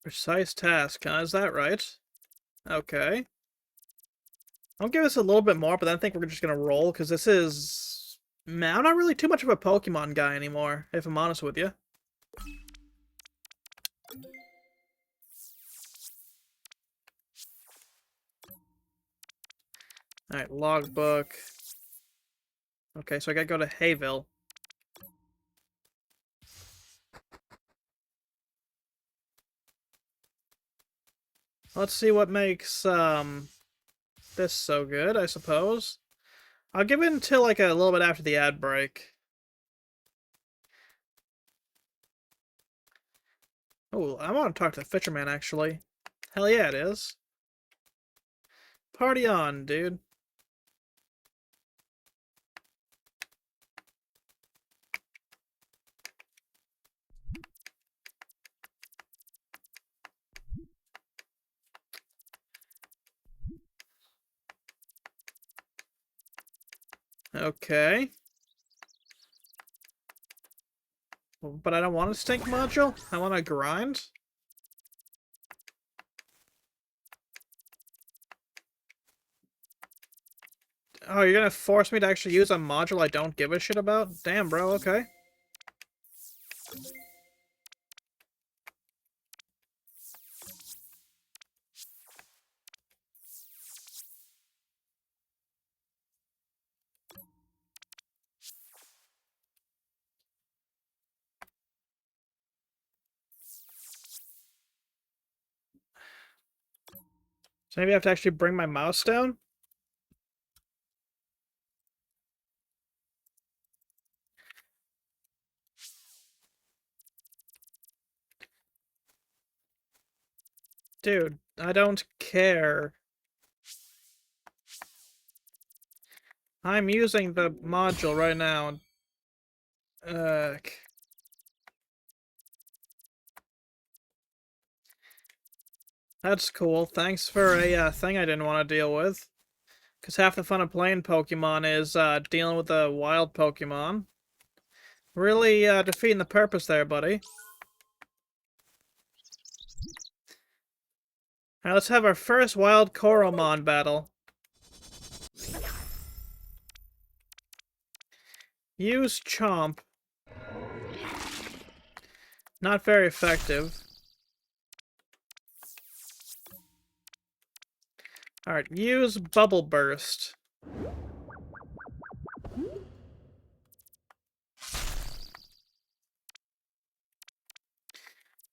Precise task, huh? Is that right? Okay. I'll give this a little bit more, but then I think we're just gonna roll, because this is... Man, I'm not really too much of a Pokemon guy anymore, if I'm honest with you. Alright, logbook. Okay, so I gotta go to Hayville. Let's see what makes, this so good, I suppose. I'll give it until, like, a little bit after the ad break. Oh, I want to talk to the Fisherman, actually. Hell yeah, it is. Party on, dude. Okay. But I don't want a stink module. I want to grind. Oh, you're gonna force me to actually use a module I don't give a shit about? Damn, bro, okay. So maybe I have to actually bring my mouse down? Dude, I don't care. I'm using the module right now. That's cool. Thanks for a thing I didn't want to deal with. Because half the fun of playing Pokemon is dealing with the wild Pokemon. Really defeating the purpose there, buddy. Alright, let's have our first wild Coromon battle. Use Chomp. Not very effective. Alright, use Bubble Burst.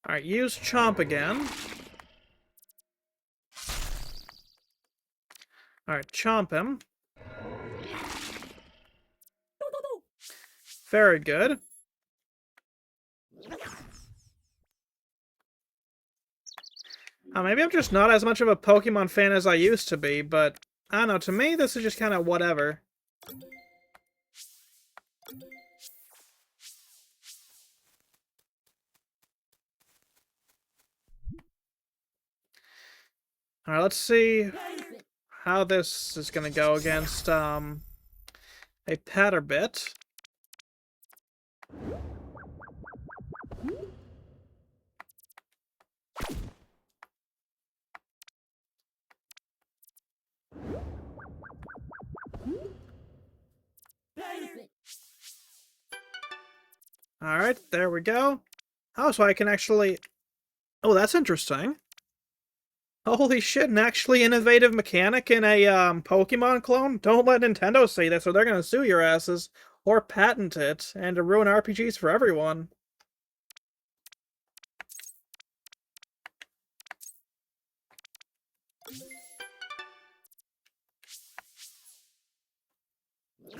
Alright, use Chomp again. Alright, Chomp him. Very good. Maybe I'm just not as much of a Pokemon fan as I used to be, but I don't know, to me this is just kind of whatever. Alright, let's see how this is gonna go against, a Patterbit. Alright, there we go. Oh, so I can actually... Oh, that's interesting. Holy shit, an actually innovative mechanic in a, Pokemon clone? Don't let Nintendo see this or they're gonna sue your asses. Or patent it, and to ruin RPGs for everyone.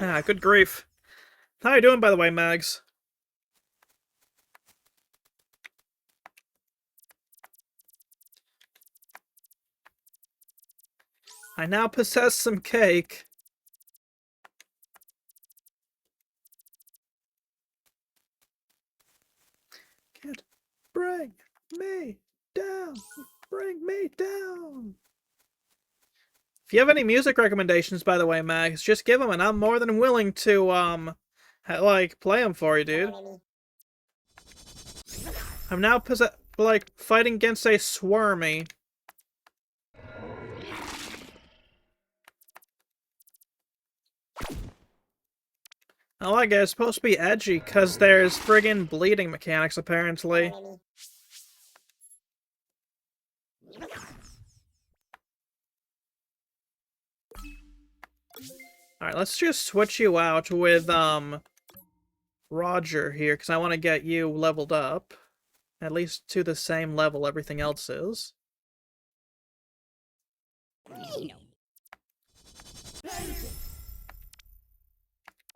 Ah, good grief. How you doing, by the way, Mags? I now possess some cake. Can't bring me down. Bring me down. If you have any music recommendations, by the way, Mags, just give them, and I'm more than willing to, like, play them for you, dude. I'm now fighting against a Swarmy. I like it. It's supposed to be edgy, because there's friggin' bleeding mechanics, apparently. Alright, let's just switch you out with, Roger here, because I want to get you leveled up. At least to the same level everything else is.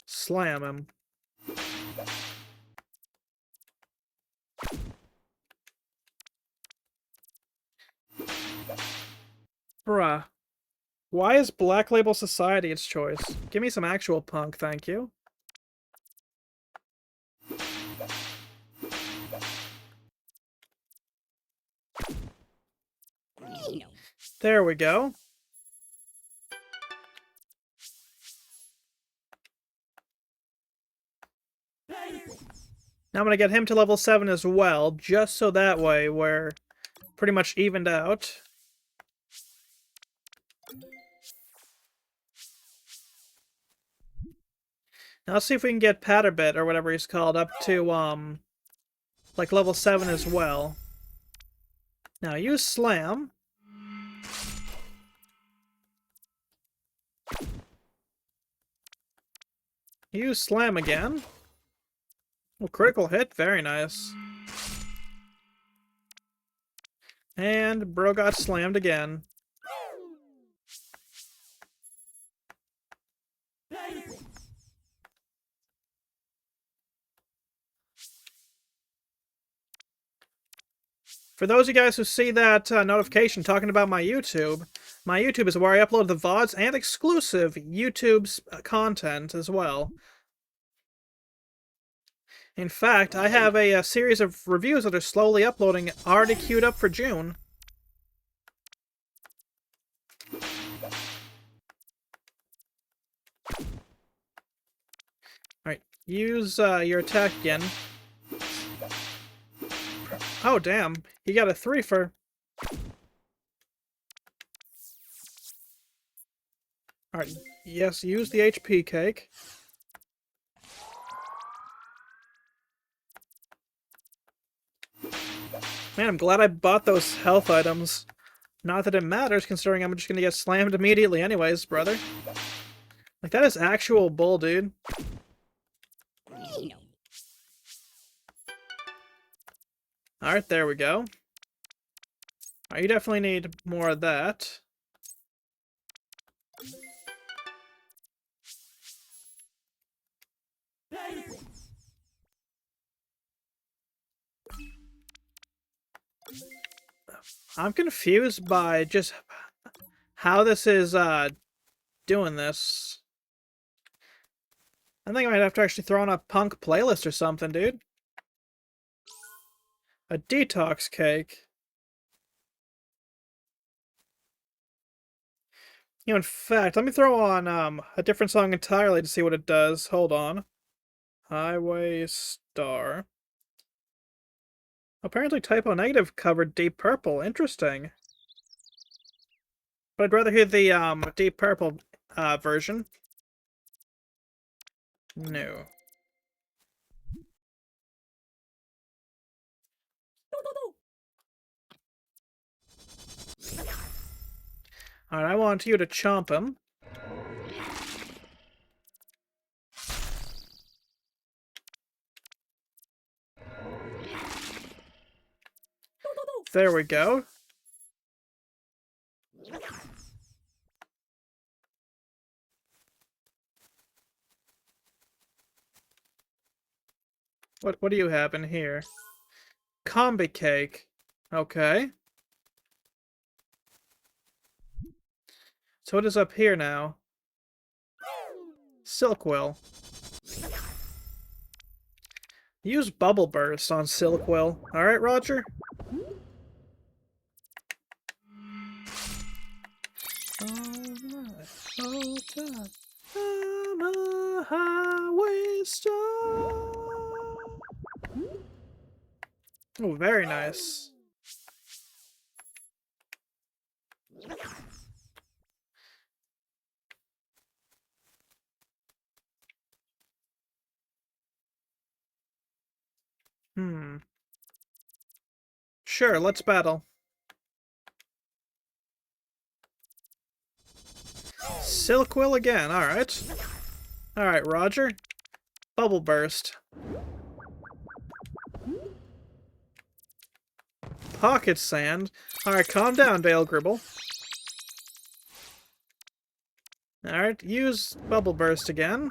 Slam him. Bruh. Why is Black Label Society its choice? Give me some actual punk, thank you. There we go. Now I'm gonna get him to level 7 as well, just so that way we're pretty much evened out. Now let's see if we can get Patterbit, or whatever he's called, up to, like level 7 as well. Now use Slam. Use Slam again. Oh, critical hit, very nice. And bro got slammed again. For those of you guys who see that notification talking about my YouTube is where I upload the VODs and exclusive YouTube's content as well. In fact, I have a series of reviews that are slowly uploading, already queued up for June. Alright, use your attack again. Oh, damn. He got a 3-fer. Alright, yes, use the HP cake. Man, I'm glad I bought those health items. Not that it matters, considering I'm just gonna get slammed immediately anyways, brother. Like, that is actual bull, dude. Alright, there we go. Alright, you definitely need more of that. I'm confused by just how this is doing this. I think I might have to actually throw on a punk playlist or something, dude. A detox cake. You know, in fact, let me throw on a different song entirely to see what it does. Hold on. Highway Star. Apparently Typo Negative covered Deep Purple. Interesting. But I'd rather hear the Deep Purple version. No. Alright, I want you to chomp him. There we go. What do you have in here? Combi cake. Okay. So what is up here now? Silkwill. Use Bubble Burst on Silkwill. Alright, Roger? Alright. Oh, God. I'm a highway star. Oh, very nice. Sure, let's battle. Silkwill again, alright. Alright, Roger. Bubble Burst. Pocket Sand. Alright, calm down, Vale Gribble. Alright, use Bubble Burst again.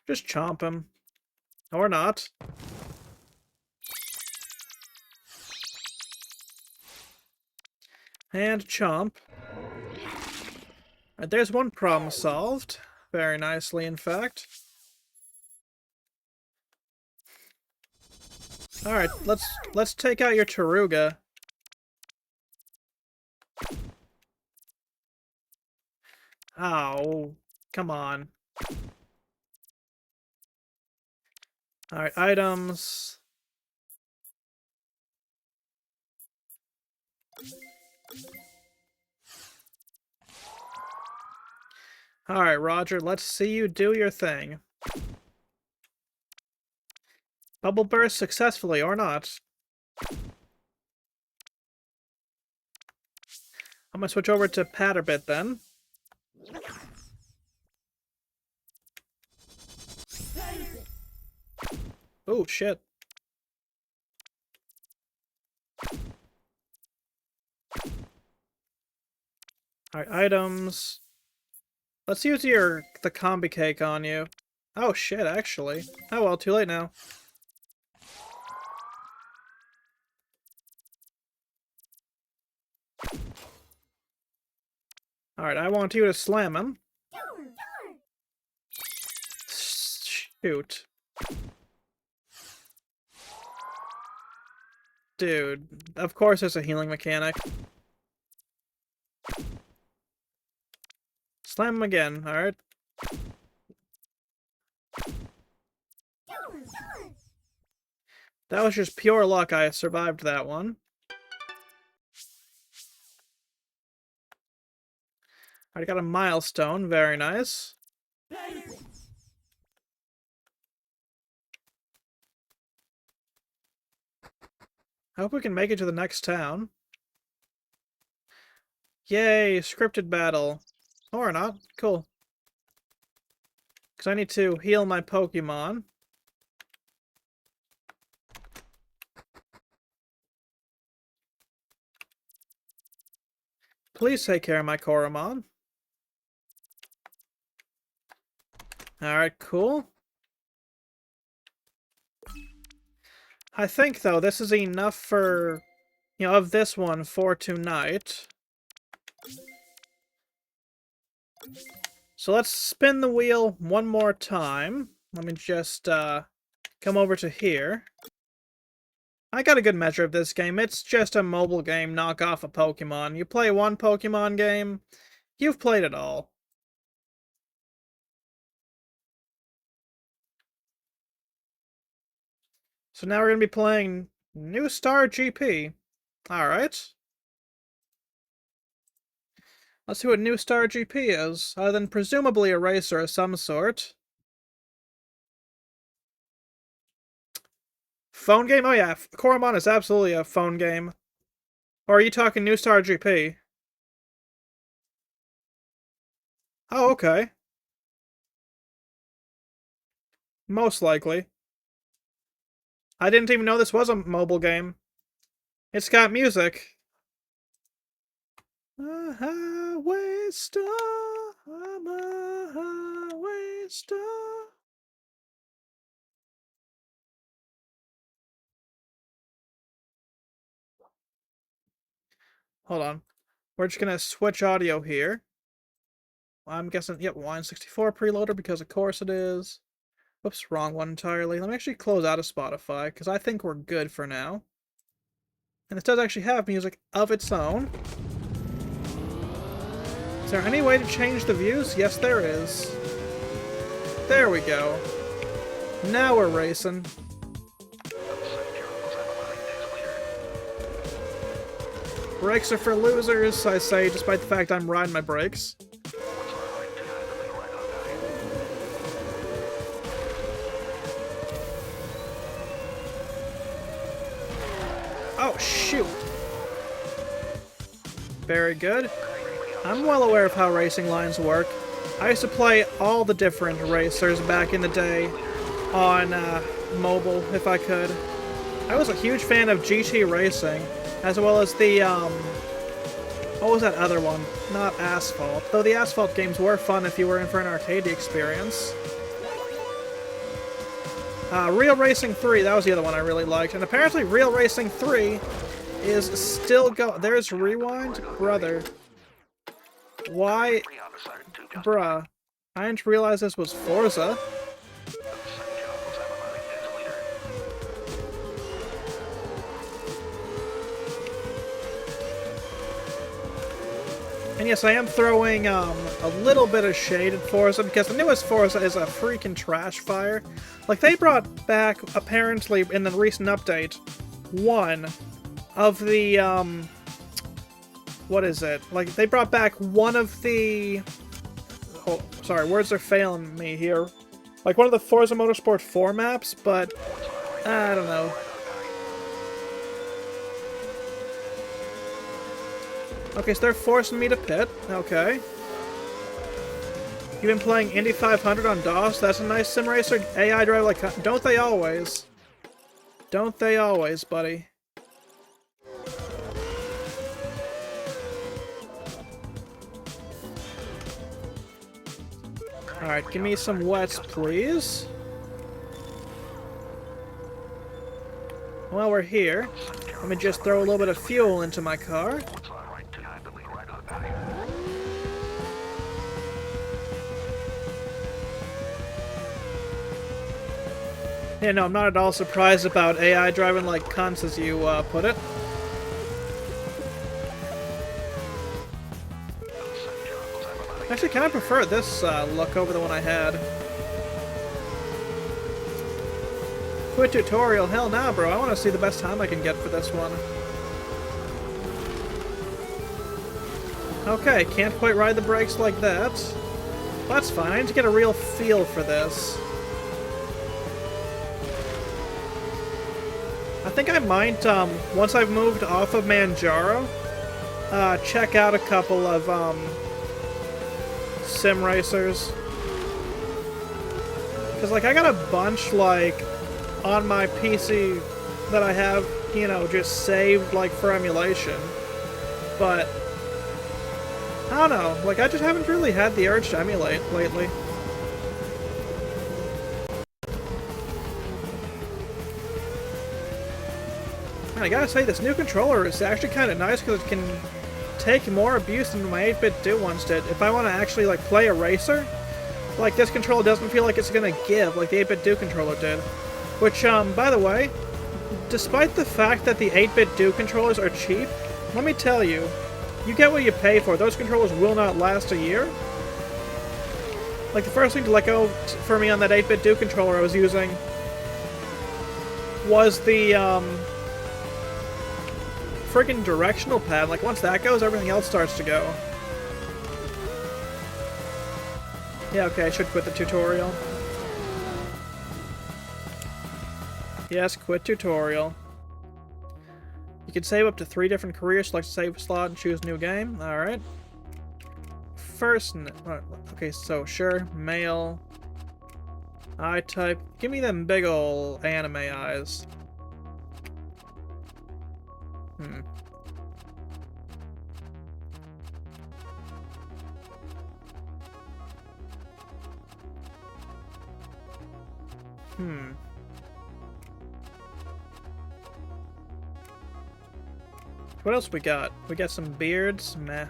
Just chomp him. Or not. And chomp. Alright, there's one problem solved. Very nicely, in fact. Alright, let's take out your Taruga. Oh, come on. Alright, items. Alright, Roger, let's see you do your thing. Bubble Burst successfully, or not. I'm gonna switch over to Patterbit then. Oh, shit. Alright, items. Let's use the combi cake on you. Oh shit, actually. Oh well, too late now. Alright, I want you to slam him. Shoot. Dude, of course there's a healing mechanic. Slam him again, alright? That was just pure luck I survived that one. I got a milestone, very nice. I hope we can make it to the next town. Yay, scripted battle. Or not, cool. Because I need to heal my Pokemon. Please take care of my Koromon. Alright, cool. I think, though, this is enough for, you know, of this one for tonight. So let's spin the wheel one more time. Let me just, come over to here. I got a good measure of this game. It's just a mobile game knockoff of Pokemon. You play one Pokemon game, you've played it all. So now we're going to be playing New Star GP. Alright. Let's see what New Star GP is, other than presumably a racer of some sort. Phone game? Oh yeah, Koromon is absolutely a phone game. Or are you talking New Star GP? Oh, okay. Most likely. I didn't even know this was a mobile game. It's got music. A highway star, I'm a highway star. Hold on. We're just gonna switch audio here. I'm guessing, yep, Wine64 preloader because of course it is. Whoops, wrong one entirely. Let me actually close out of Spotify, because I think we're good for now. And this does actually have music of its own. Is there any way to change the views? Yes, there is. There we go. Now we're racing. Brakes are for losers, I say, despite the fact I'm riding my brakes. Oh, shoot! Very good. I'm well aware of how racing lines work. I used to play all the different racers back in the day on mobile, if I could. I was a huge fan of GT Racing, as well as the, what was that other one? Not Asphalt. Though the Asphalt games were fun if you were in for an arcade experience. Real Racing 3, that was the other one I really liked. And apparently Real Racing 3 is still There's Rewind? Brother. Why? Bruh. I didn't realize this was Forza. And yes, I am throwing a little bit of shade at Forza, because the newest Forza is a freaking trash fire. Like, they brought back, apparently, in the recent update, one of the, what is it? Like, they brought back one of the... Oh, sorry, words are failing me here. Like, one of the Forza Motorsport 4 maps, but... I don't know. Okay, so they're forcing me to pit. Okay. You've been playing Indy 500 on DOS? That's a nice sim racer. AI drive like... Don't they always? Don't they always, buddy? Alright, give me some wets, please. While we're here, let me just throw a little bit of fuel into my car. Yeah, no, I'm not at all surprised about AI driving like cunts, as you put it. Actually, kind of prefer this look over the one I had. Quit tutorial? Hell nah, bro. I want to see the best time I can get for this one. Okay, can't quite ride the brakes like that. That's fine. I need to get a real feel for this. I think I might, once I've moved off of Manjaro, check out a couple of, sim racers. Because, like, I got a bunch, like, on my PC that I have, you know, just saved, like, for emulation. But, I don't know. Like, I just haven't really had the urge to emulate lately. And I gotta say, this new controller is actually kind of nice because it can take more abuse than my 8-bit do once did. If I want to actually, like, play a racer, like, this controller doesn't feel like it's gonna give like the 8-bit do controller did. Which, by the way, despite the fact that the 8-bit do controllers are cheap, let me tell you, you get what you pay for. Those controllers will not last a year. Like, the first thing to let go for me on that 8-bit do controller I was using was the, friggin' directional pad. Like, once that goes, everything else starts to go. Yeah, okay, I should quit the tutorial. Yes, quit tutorial. You can save up to 3 different careers, select save slot, and choose new game. Alright. First... Okay, so, sure. Male. Eye type. Give me them big ol' anime eyes. What else we got? We got some beards. Meh.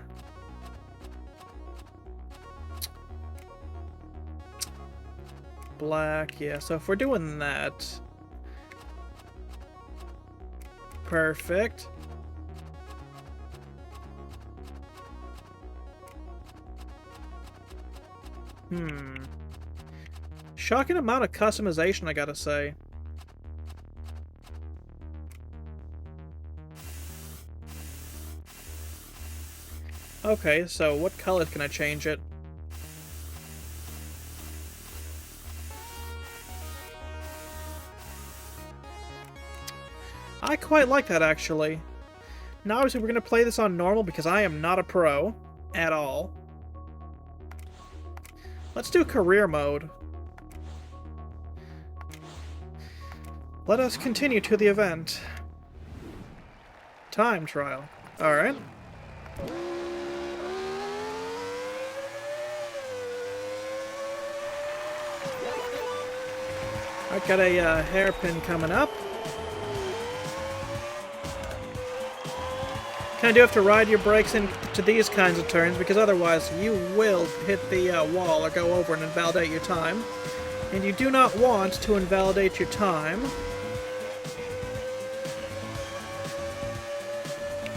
Black, yeah. So if we're doing that... Perfect. Shocking amount of customization, I gotta say. Okay, so what color can I change it? I quite like that, actually. Now, obviously, we're going to play this on normal because I am not a pro at all. Let's do career mode. Let us continue to the event. Time trial. Alright. I got a hairpin coming up. Kinda do have to ride your brakes into these kinds of turns, because otherwise you will hit the wall or go over and invalidate your time. And you do not want to invalidate your time.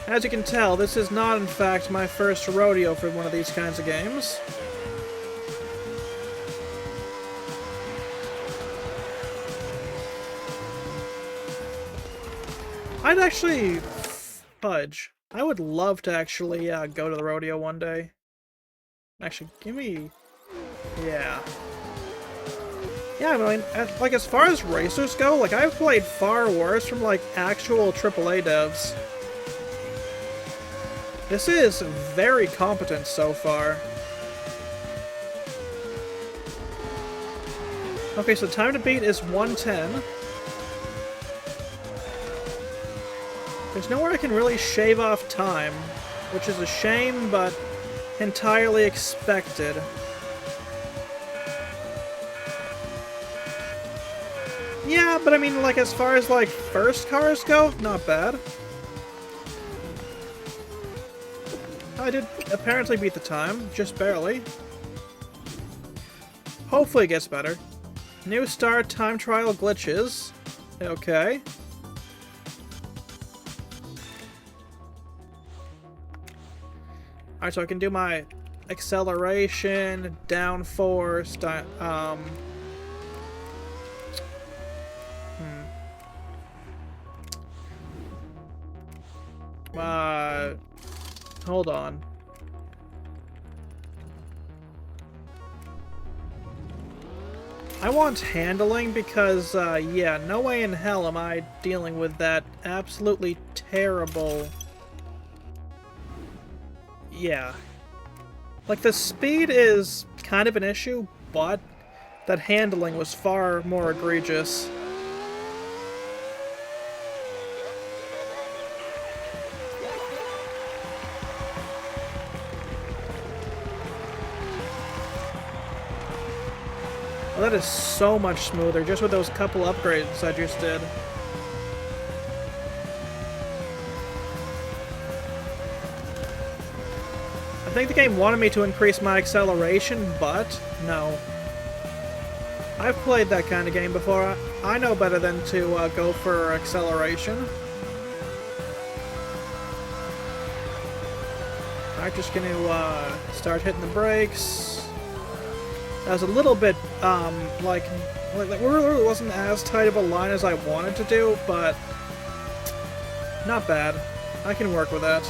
As you can tell, this is not, in fact, my first rodeo for one of these kinds of games. I'd actually... fudge. I would love to actually go to the rodeo one day. Actually, give me... yeah. Yeah, I mean, like, as far as racers go, like, I've played far worse from, like, actual AAA devs. This is very competent so far. Okay, so time to beat is 1:10. There's nowhere I can really shave off time, which is a shame, but entirely expected. Yeah, but I mean, like, as far as, like, first cars go, not bad. I did apparently beat the time, just barely. Hopefully it gets better. New start time trial glitches. Okay. Alright, so I can do my acceleration, downforce, hold on. I want handling because, yeah, no way in hell am I dealing with that absolutely terrible... yeah. Like, the speed is kind of an issue, but that handling was far more egregious. Oh, that is so much smoother, just with those couple upgrades I just did. I think the game wanted me to increase my acceleration, but no. I've played that kind of game before. I know better than to go for acceleration. I'm just gonna start hitting the brakes. That was a little bit, like it really wasn't as tight of a line as I wanted to do, but not bad. I can work with that.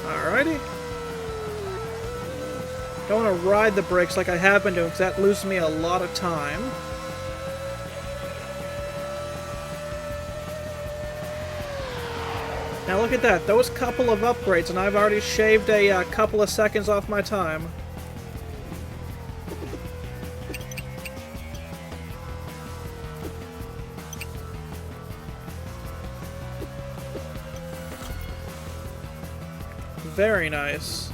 Alrighty. Don't want to ride the brakes like I have been doing, because that loses me a lot of time. Now look at that, those couple of upgrades, and I've already shaved a couple of seconds off my time. Very nice.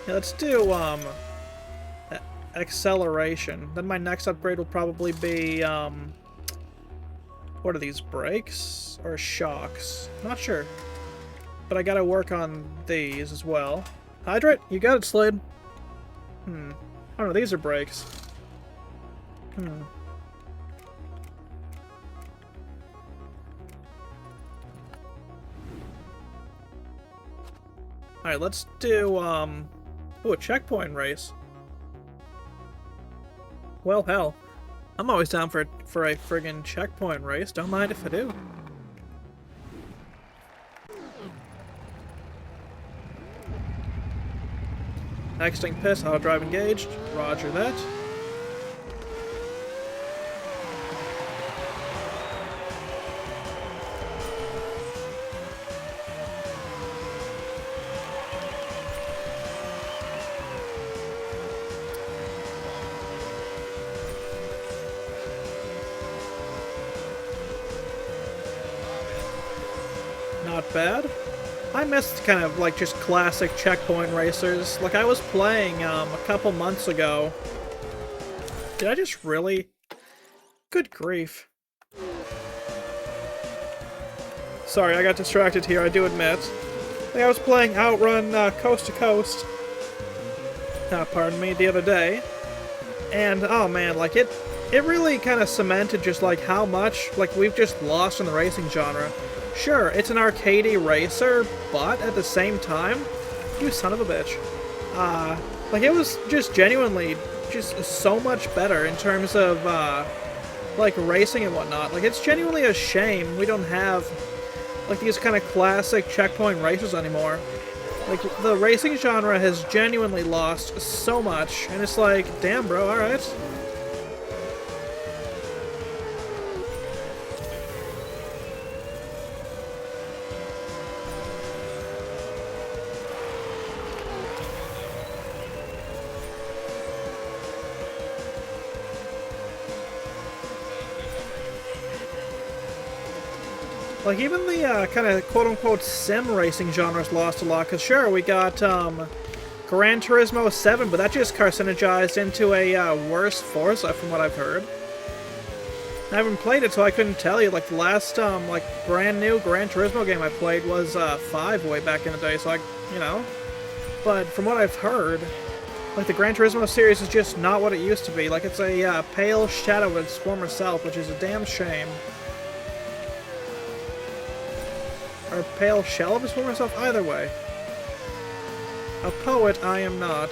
Yeah, let's do, acceleration. Then my next upgrade will probably be, what are these, brakes? Or shocks? Not sure. But I gotta work on these as well. Hydrate? You got it, Slade. Oh no, these are brakes. Alright, let's do, ooh, a checkpoint race. Well, hell. I'm always down for a friggin' checkpoint race. Don't mind if I do. Exiting piss, auto drive engaged. Roger that. Not bad. I missed kind of like just classic checkpoint racers. Like I was playing a couple months ago. Did I just really? Good grief. Sorry, I got distracted here, I do admit. Like I was playing Outrun Coast to Coast. Pardon me, the other day. And oh man, like it really kind of cemented just like how much like we've just lost in the racing genre. Sure, it's an arcadey racer, but at the same time, you son of a bitch. Like it was just genuinely just so much better in terms of like racing and whatnot. Like it's genuinely a shame we don't have like these kind of classic checkpoint races anymore. Like the racing genre has genuinely lost so much, and it's like, damn bro, alright. Like, even the kind of quote-unquote sim racing genre's lost a lot, because sure, we got Gran Turismo 7, but that just carcinogized into a worse Forza from what I've heard. I haven't played it, so I couldn't tell you. Like, the last like brand new Gran Turismo game I played was 5 way back in the day, so I, you know. But from what I've heard, like, the Gran Turismo series is just not what it used to be. Like, it's a pale shadow of its former self, which is a damn shame. Or a pale shell of his former self? Either way. A poet I am not.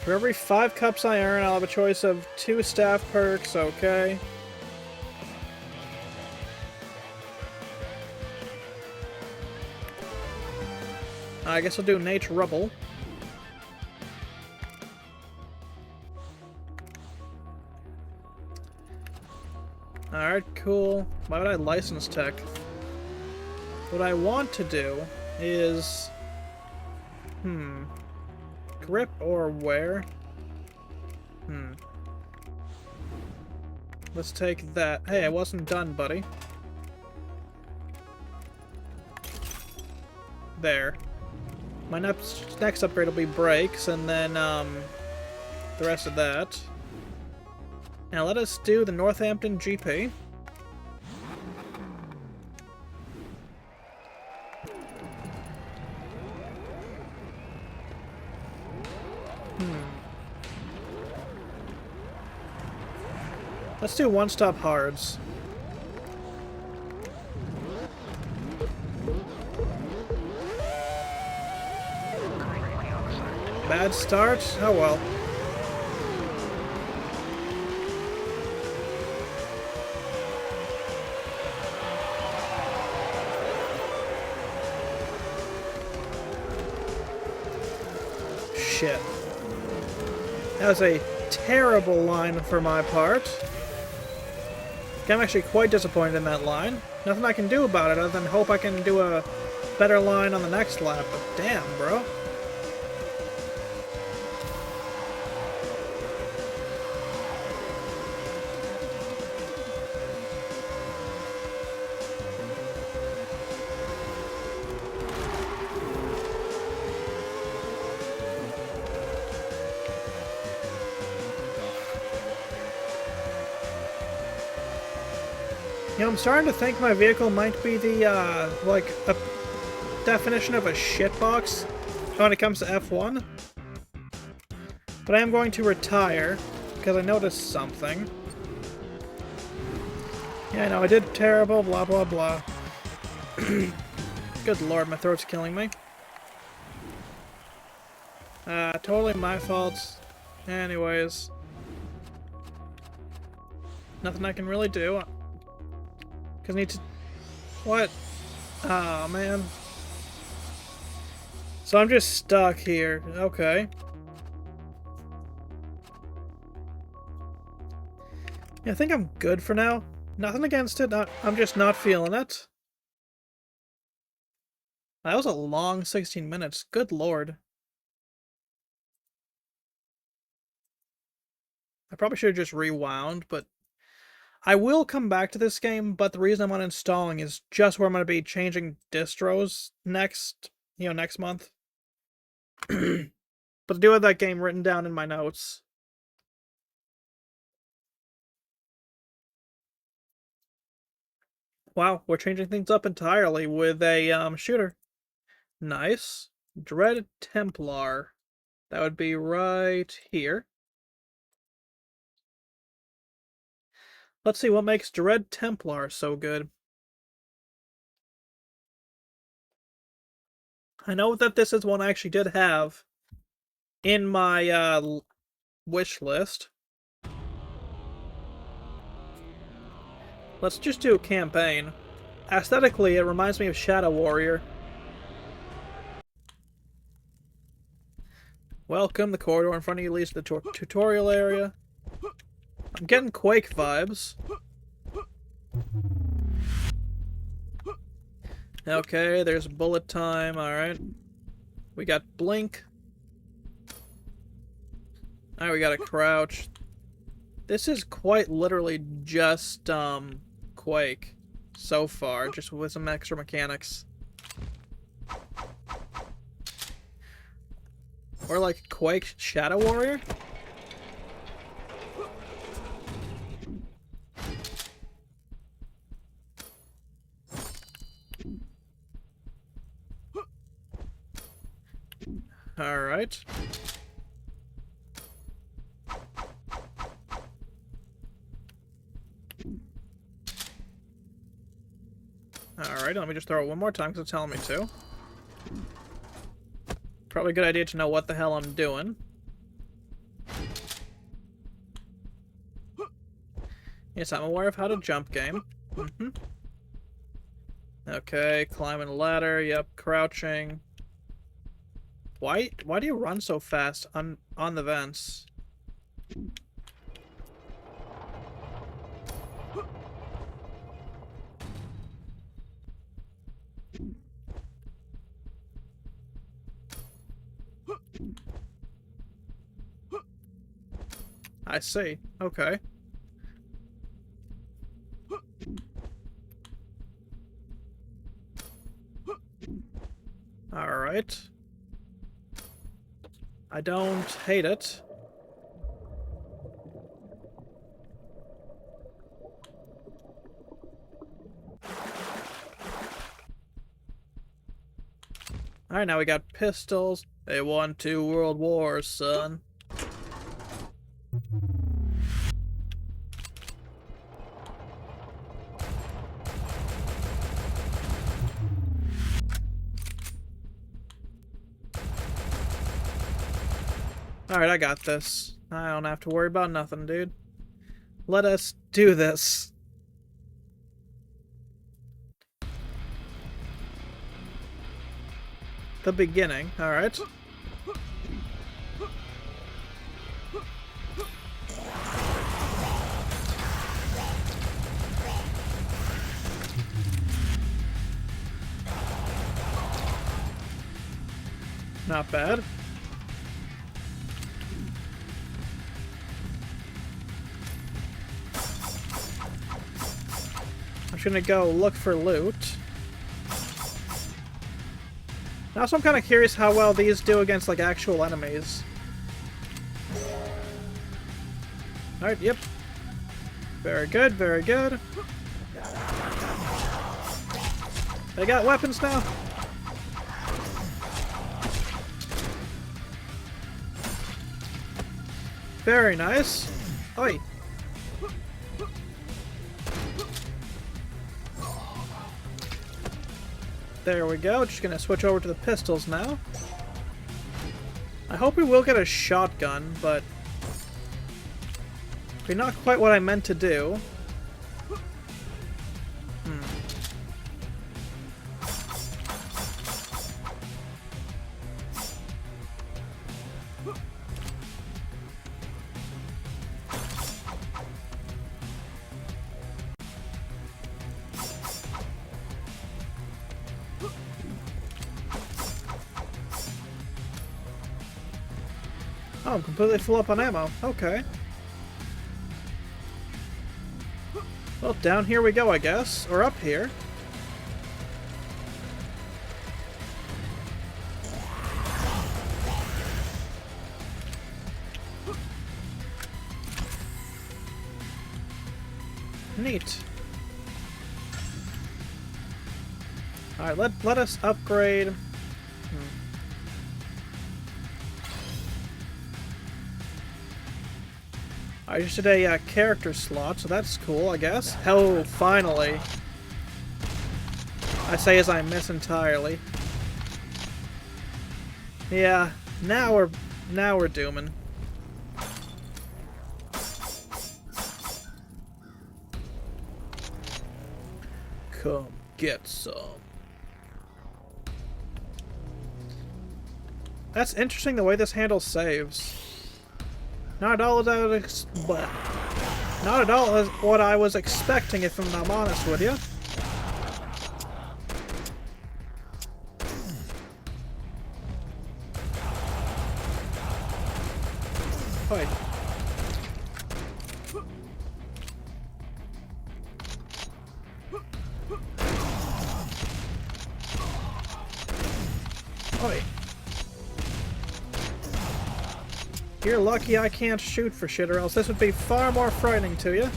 For every 5 cups I earn, I'll have a choice of 2 staff perks, okay. I guess I'll do Nate Rubble. Alright, cool. Why would I license tech? What I want to do is... grip or wear? Let's take that. Hey, I wasn't done, buddy. There. My next upgrade will be brakes, and then, the rest of that. Now let us do the Northampton GP. Let's do one-stop hards. Bad start? Oh well. Shit. That was a terrible line for my part. I'm actually quite disappointed in that line. Nothing I can do about it other than hope I can do a better line on the next lap, but damn, bro. You know, I'm starting to think my vehicle might be the, like, a definition of a shitbox when it comes to F1. But I am going to retire, because I noticed something. Yeah, I know, I did terrible, blah, blah, blah. Good lord, my throat's killing me. Totally my fault. Anyways. Nothing I can really do. Because I need to... What? Oh, man. So I'm just stuck here. Okay. Yeah, I think I'm good for now. Nothing against it. I'm just not feeling it. That was a long 16 minutes. Good lord. I probably should have just rewound, but... I will come back to this game, but the reason I'm uninstalling is just where I'm going to be changing distros next month. But I do have that game written down in my notes. Wow, we're changing things up entirely with a shooter. Nice. Dread Templar. That would be right here. Let's see what makes Dread Templar so good. I know that this is one I actually did have in my wish list. Let's just do a campaign. Aesthetically, it reminds me of Shadow Warrior. Welcome, the corridor in front of you leads to the tutorial area. I'm getting Quake vibes. Okay, there's bullet time, alright. We got blink. Alright, we got a crouch. This is quite literally just, Quake so far, just with some extra mechanics. Or like Quake Shadow Warrior? Alright. Alright, let me just throw it one more time because it's telling me to. Probably a good idea to know what the hell I'm doing. Yes, I'm aware of how to jump game. Okay, climbing a ladder, yep, crouching. Why do you run so fast on the vents? I see. Okay. Alright. I don't hate it. Alright, now we got pistols. They won 2 world wars, son. Alright, I got this. I don't have to worry about nothing, dude. Let us do this. The beginning, alright. Not bad. I'm just gonna go look for loot. Also, I'm kind of curious how well these do against, like, actual enemies. Alright, yep. Very good, very good. They got weapons now? Very nice. Oi. There we go. Just gonna switch over to the pistols now. I hope we will get a shotgun, but maybe not quite what I meant to do. Oh, I'm completely full up on ammo. Okay. Well, down here we go, I guess. Or up here. Neat. Alright, let us upgrade. I just did a character slot, so that's cool, I guess. Hell, finally. I say as I miss entirely. Yeah, now we're dooming. Come get some. That's interesting the way this handles saves. Not at all as not at all as what I was expecting, if I'm not honest with you. Wait. Wait. You're lucky I can't shoot for shit, or else this would be far more frightening to you.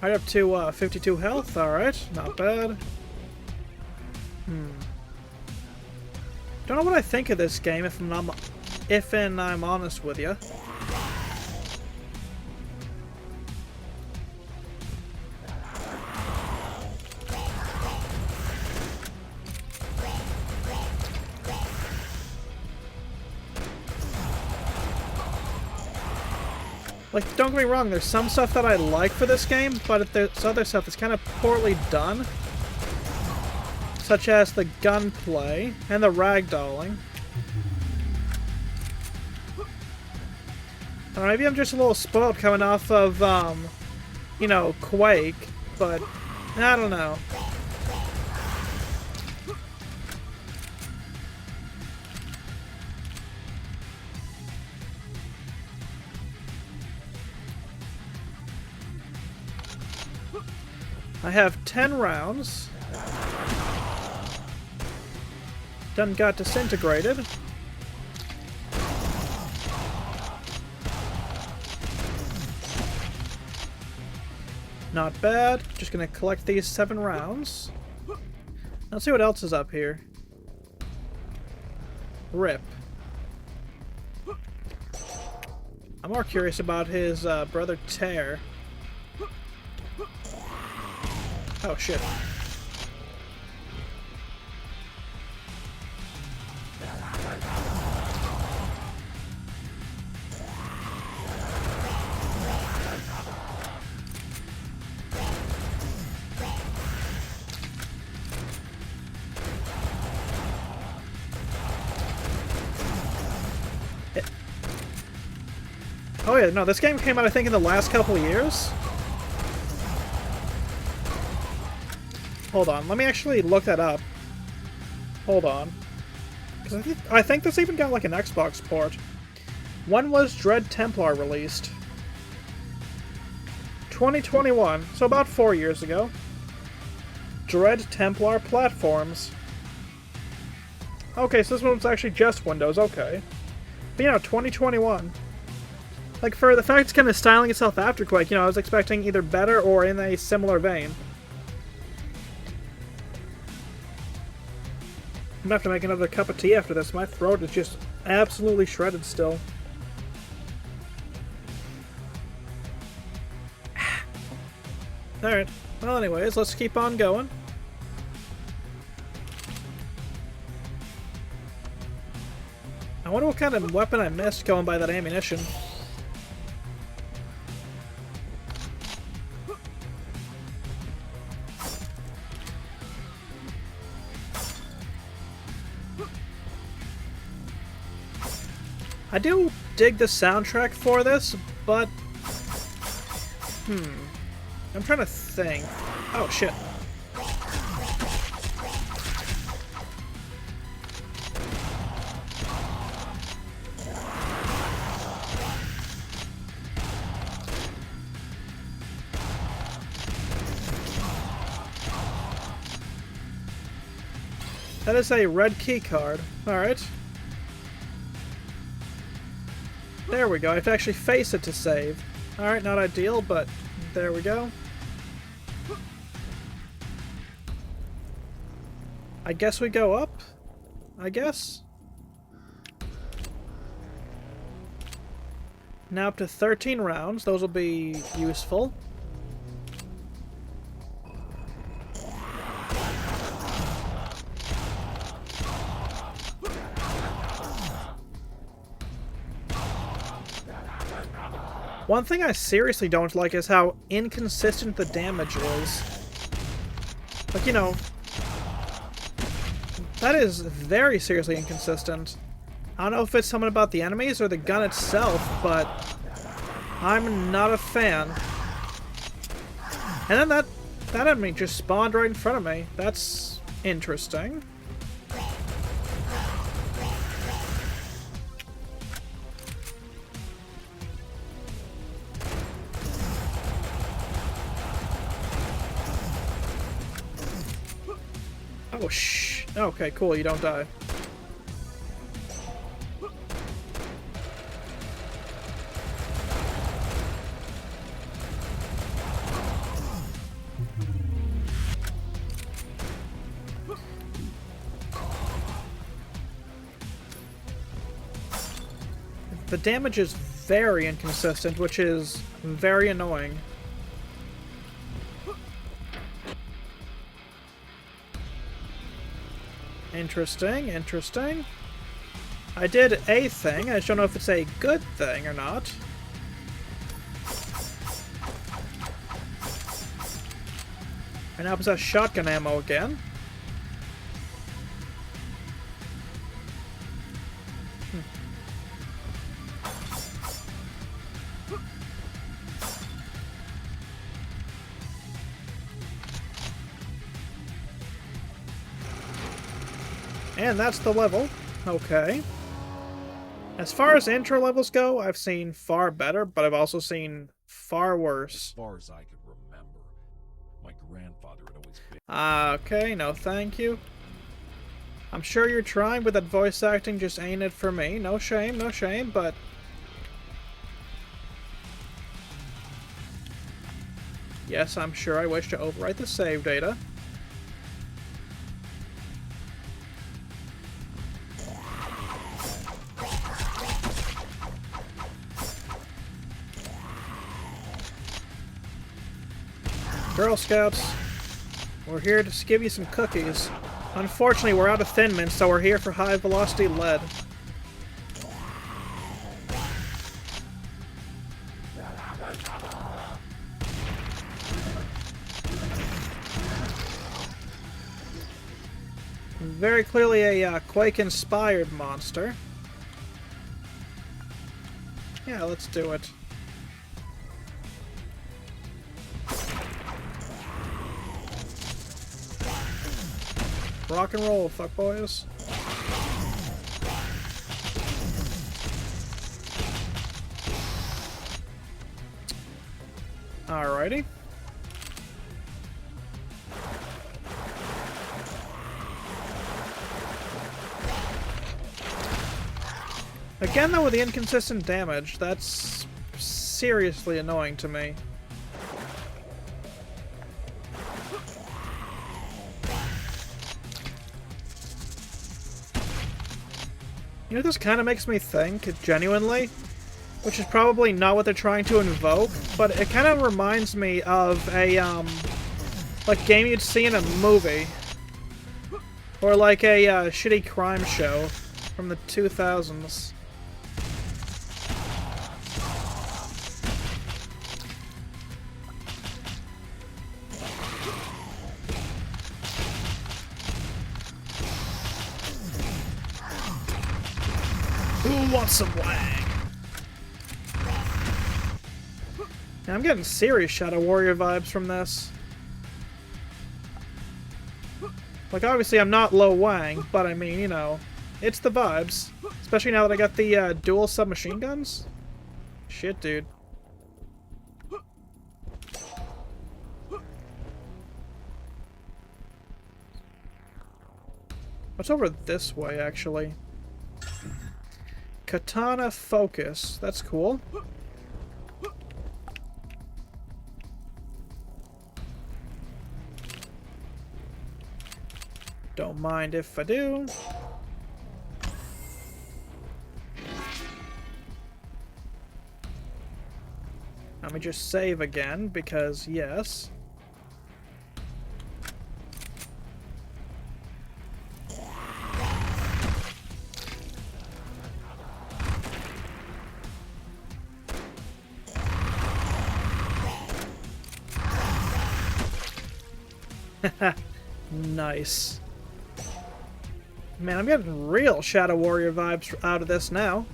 Right up to 52 health, alright, not bad. Don't know what I think of this game if I'm honest with you. Like, don't get me wrong, there's some stuff that I like for this game, but there's other stuff that's kind of poorly done. Such as the gunplay and the ragdolling. Maybe I'm just a little spoiled coming off of, you know, Quake, but I don't know. I have 10 rounds. Done got disintegrated. Not bad. Just gonna collect these 7 rounds. Let's see what else is up here. Rip. I'm more curious about his brother Tear. Oh shit. Oh yeah, no, this game came out I think in the last couple of years. Hold on, let me actually look that up. Hold on. Because I think this even got like an Xbox port. When was Dread Templar released? 2021, so about 4 years ago. Dread Templar platforms. Okay, so this one's actually just Windows, okay. But you know, 2021. Like, for the fact it's kind of styling itself after Quake, you know, I was expecting either better or in a similar vein. I'm gonna have to make another cup of tea after this. My throat is just absolutely shredded still. Alright. Well, anyways, let's keep on going. I wonder what kind of weapon I missed going by that ammunition. I do dig the soundtrack for this, but... I'm trying to think. Oh, shit. That is a red key card. Alright. There we go. I have to actually face it to save. Alright, not ideal, but there we go. I guess we go up? I guess? Now up to 13 rounds. Those will be useful. One thing I seriously don't like is how inconsistent the damage is. Like, you know, that is very seriously inconsistent. I don't know if it's something about the enemies or the gun itself, but I'm not a fan. And then that enemy just spawned right in front of me. That's interesting. Oh, shh. Okay, cool, you don't die. The damage is very inconsistent, which is very annoying. Interesting, interesting. I did a thing, I just don't know if it's a good thing or not. I now possess shotgun ammo again. And that's the level. Okay. As far as intro levels go, I've seen far better, but I've also seen far worse. As far as I can remember, my grandfather had always been. Okay, no thank you. I'm sure you're trying, but that voice acting just ain't it for me. No shame, but... Yes, I'm sure I wish to overwrite the save data. Girl Scouts, we're here to give you some cookies. Unfortunately, we're out of Thin Mints, so we're here for high velocity lead. Very clearly a Quake-inspired monster. Yeah, let's do it. Rock and roll, fuck boys. Alrighty. Again, though, with the inconsistent damage, that's seriously annoying to me. You know, this kind of makes me think, genuinely, which is probably not what they're trying to invoke, but it kind of reminds me of a, like, game you'd see in a movie. Or like a, shitty crime show from the 2000s. Who wants some wang? Yeah, I'm getting serious Shadow Warrior vibes from this. Like, obviously I'm not low wang, but I mean, you know, it's the vibes. Especially now that I got the dual submachine guns. Shit, dude. What's over this way, actually? Katana Focus. That's cool. Don't mind if I do. Let me just save again, because yes. Nice. Man, I'm getting real Shadow Warrior vibes out of this now.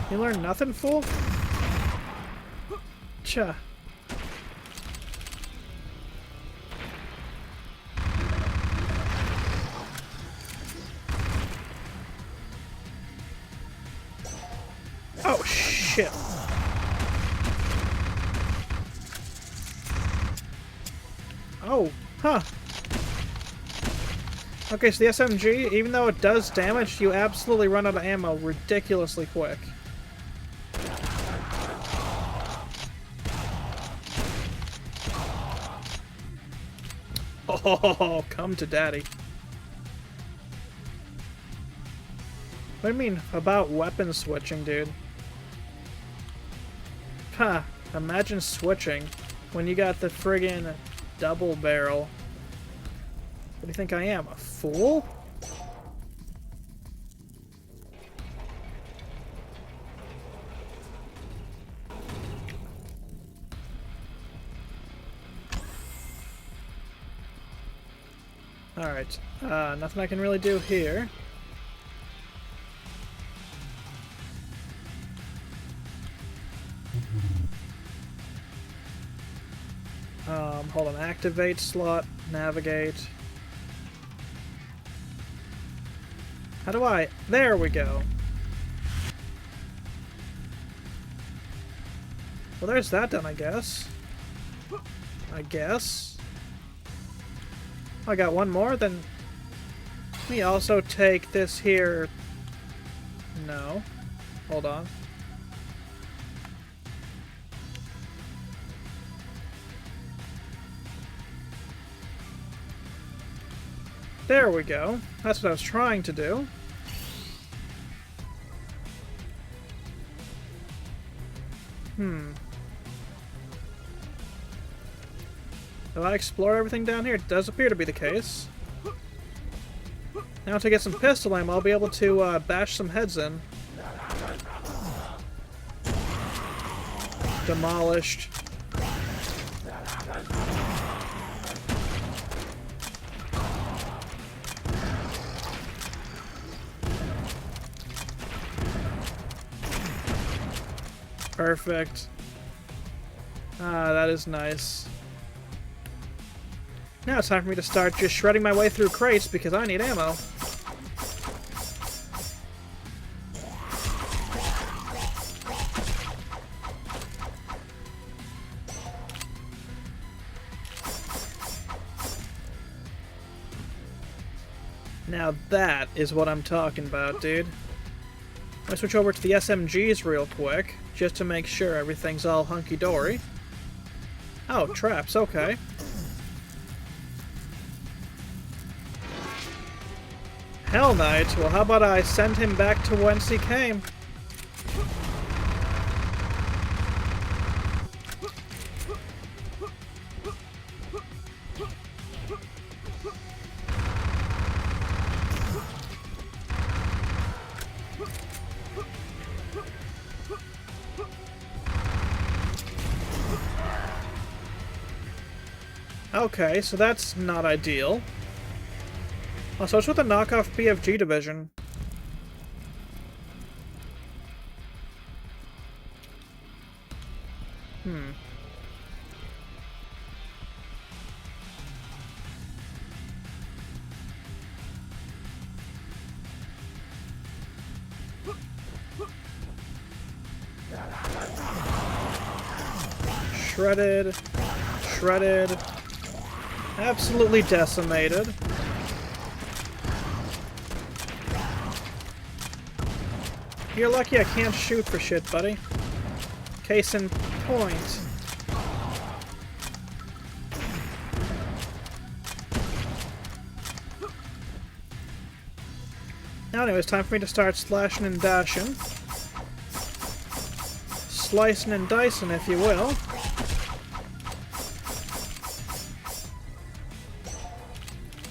You learn nothing, fool? Cha. Oh, shit. Oh, huh. Okay, so the SMG, even though it does damage, you absolutely run out of ammo ridiculously quick. Oh, come to daddy. What do you mean about weapon switching, dude? Huh. Imagine switching when you got the friggin' double barrel. What do you think I am, a fool? Alright, nothing I can really do here. Hold on, activate slot, navigate. How do I? There we go. Well, there's that done, I guess. I got one more, then let me also take this here. No. Hold on. There we go. That's what I was trying to do. Have I explored everything down here? It does appear to be the case. Now to get some pistol ammo, I'll be able to bash some heads in. Demolished. Perfect. Ah, that is nice. Now it's time for me to start just shredding my way through crates because I need ammo. Now that is what I'm talking about, dude. Let's switch over to the SMGs real quick, just to make sure everything's all hunky-dory. Oh, traps, okay. Hell Knight, well how about I send him back to whence he came? Okay, so that's not ideal. Oh, so it's with a knockoff BFG division. Shredded. Shredded. Absolutely decimated. You're lucky I can't shoot for shit, buddy. Case in point. Now anyway, it's time for me to start slashing and dashing. Slicing and dicing, if you will.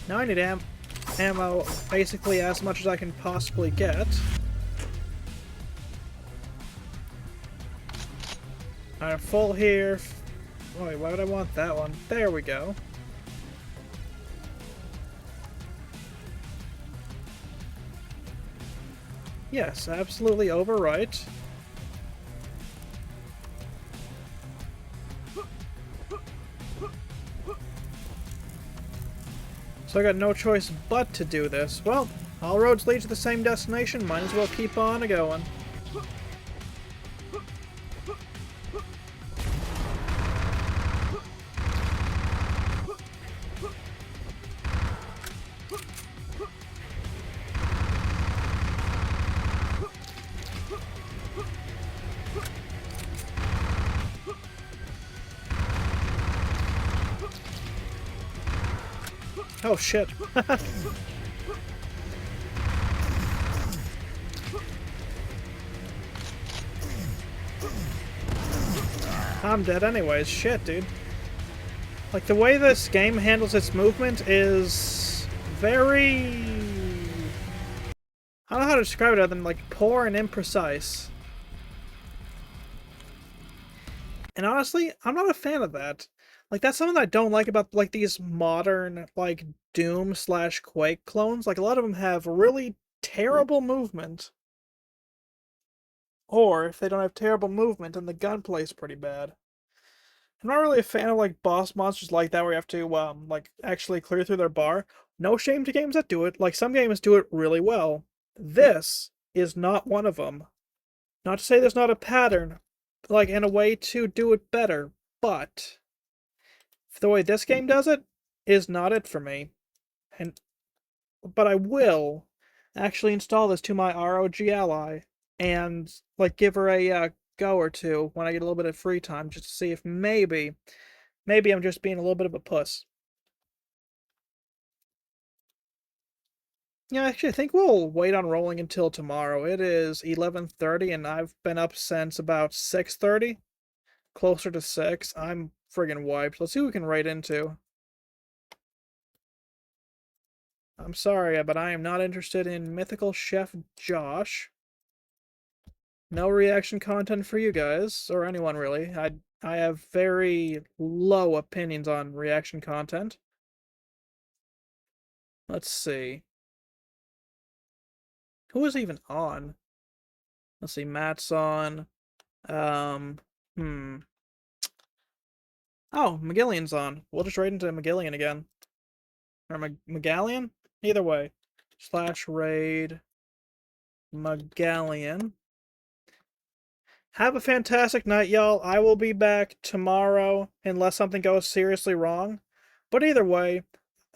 Now I need ammo basically as much as I can possibly get. Alright, full here. Oh, wait, why would I want that one? There we go. Yes, absolutely overright. So I got no choice but to do this. Well, all roads lead to the same destination, might as well keep on going. Oh shit. I'm dead anyways. Shit, dude. Like, the way this game handles its movement is very... I don't know how to describe it other than, like, poor and imprecise. And honestly, I'm not a fan of that. Like, that's something that I don't like about, like, these modern, like, Doom/Quake clones. Like, a lot of them have really terrible movement. Or, if they don't have terrible movement, then the gunplay's pretty bad. I'm not really a fan of, like, boss monsters like that where you have to, like, actually clear through their bar. No shame to games that do it. Like, some games do it really well. This is not one of them. Not to say there's not a pattern, like, in a way to do it better, but the way this game does it is not it for me. But I will actually install this to my ROG Ally and, like, give her a go or two when I get a little bit of free time, just to see if maybe I'm just being a little bit of a puss. Yeah, actually, I think we'll wait on rolling until tomorrow. It is 11:30, and I've been up since about 6:30. Closer to 6. I'm friggin' wiped. Let's see what we can raid into. I'm sorry, but I am not interested in Mythical Chef Josh. No reaction content for you guys, or anyone really. I have very low opinions on reaction content. Let's see. Who is even on? Let's see, Matt's on. Oh, Magillian's on. We'll just raid into Magillian again. Or Magallian? Either way. /raid Magallian. Have a fantastic night, y'all. I will be back tomorrow unless something goes seriously wrong. But either way,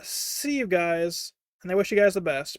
see you guys, and I wish you guys the best.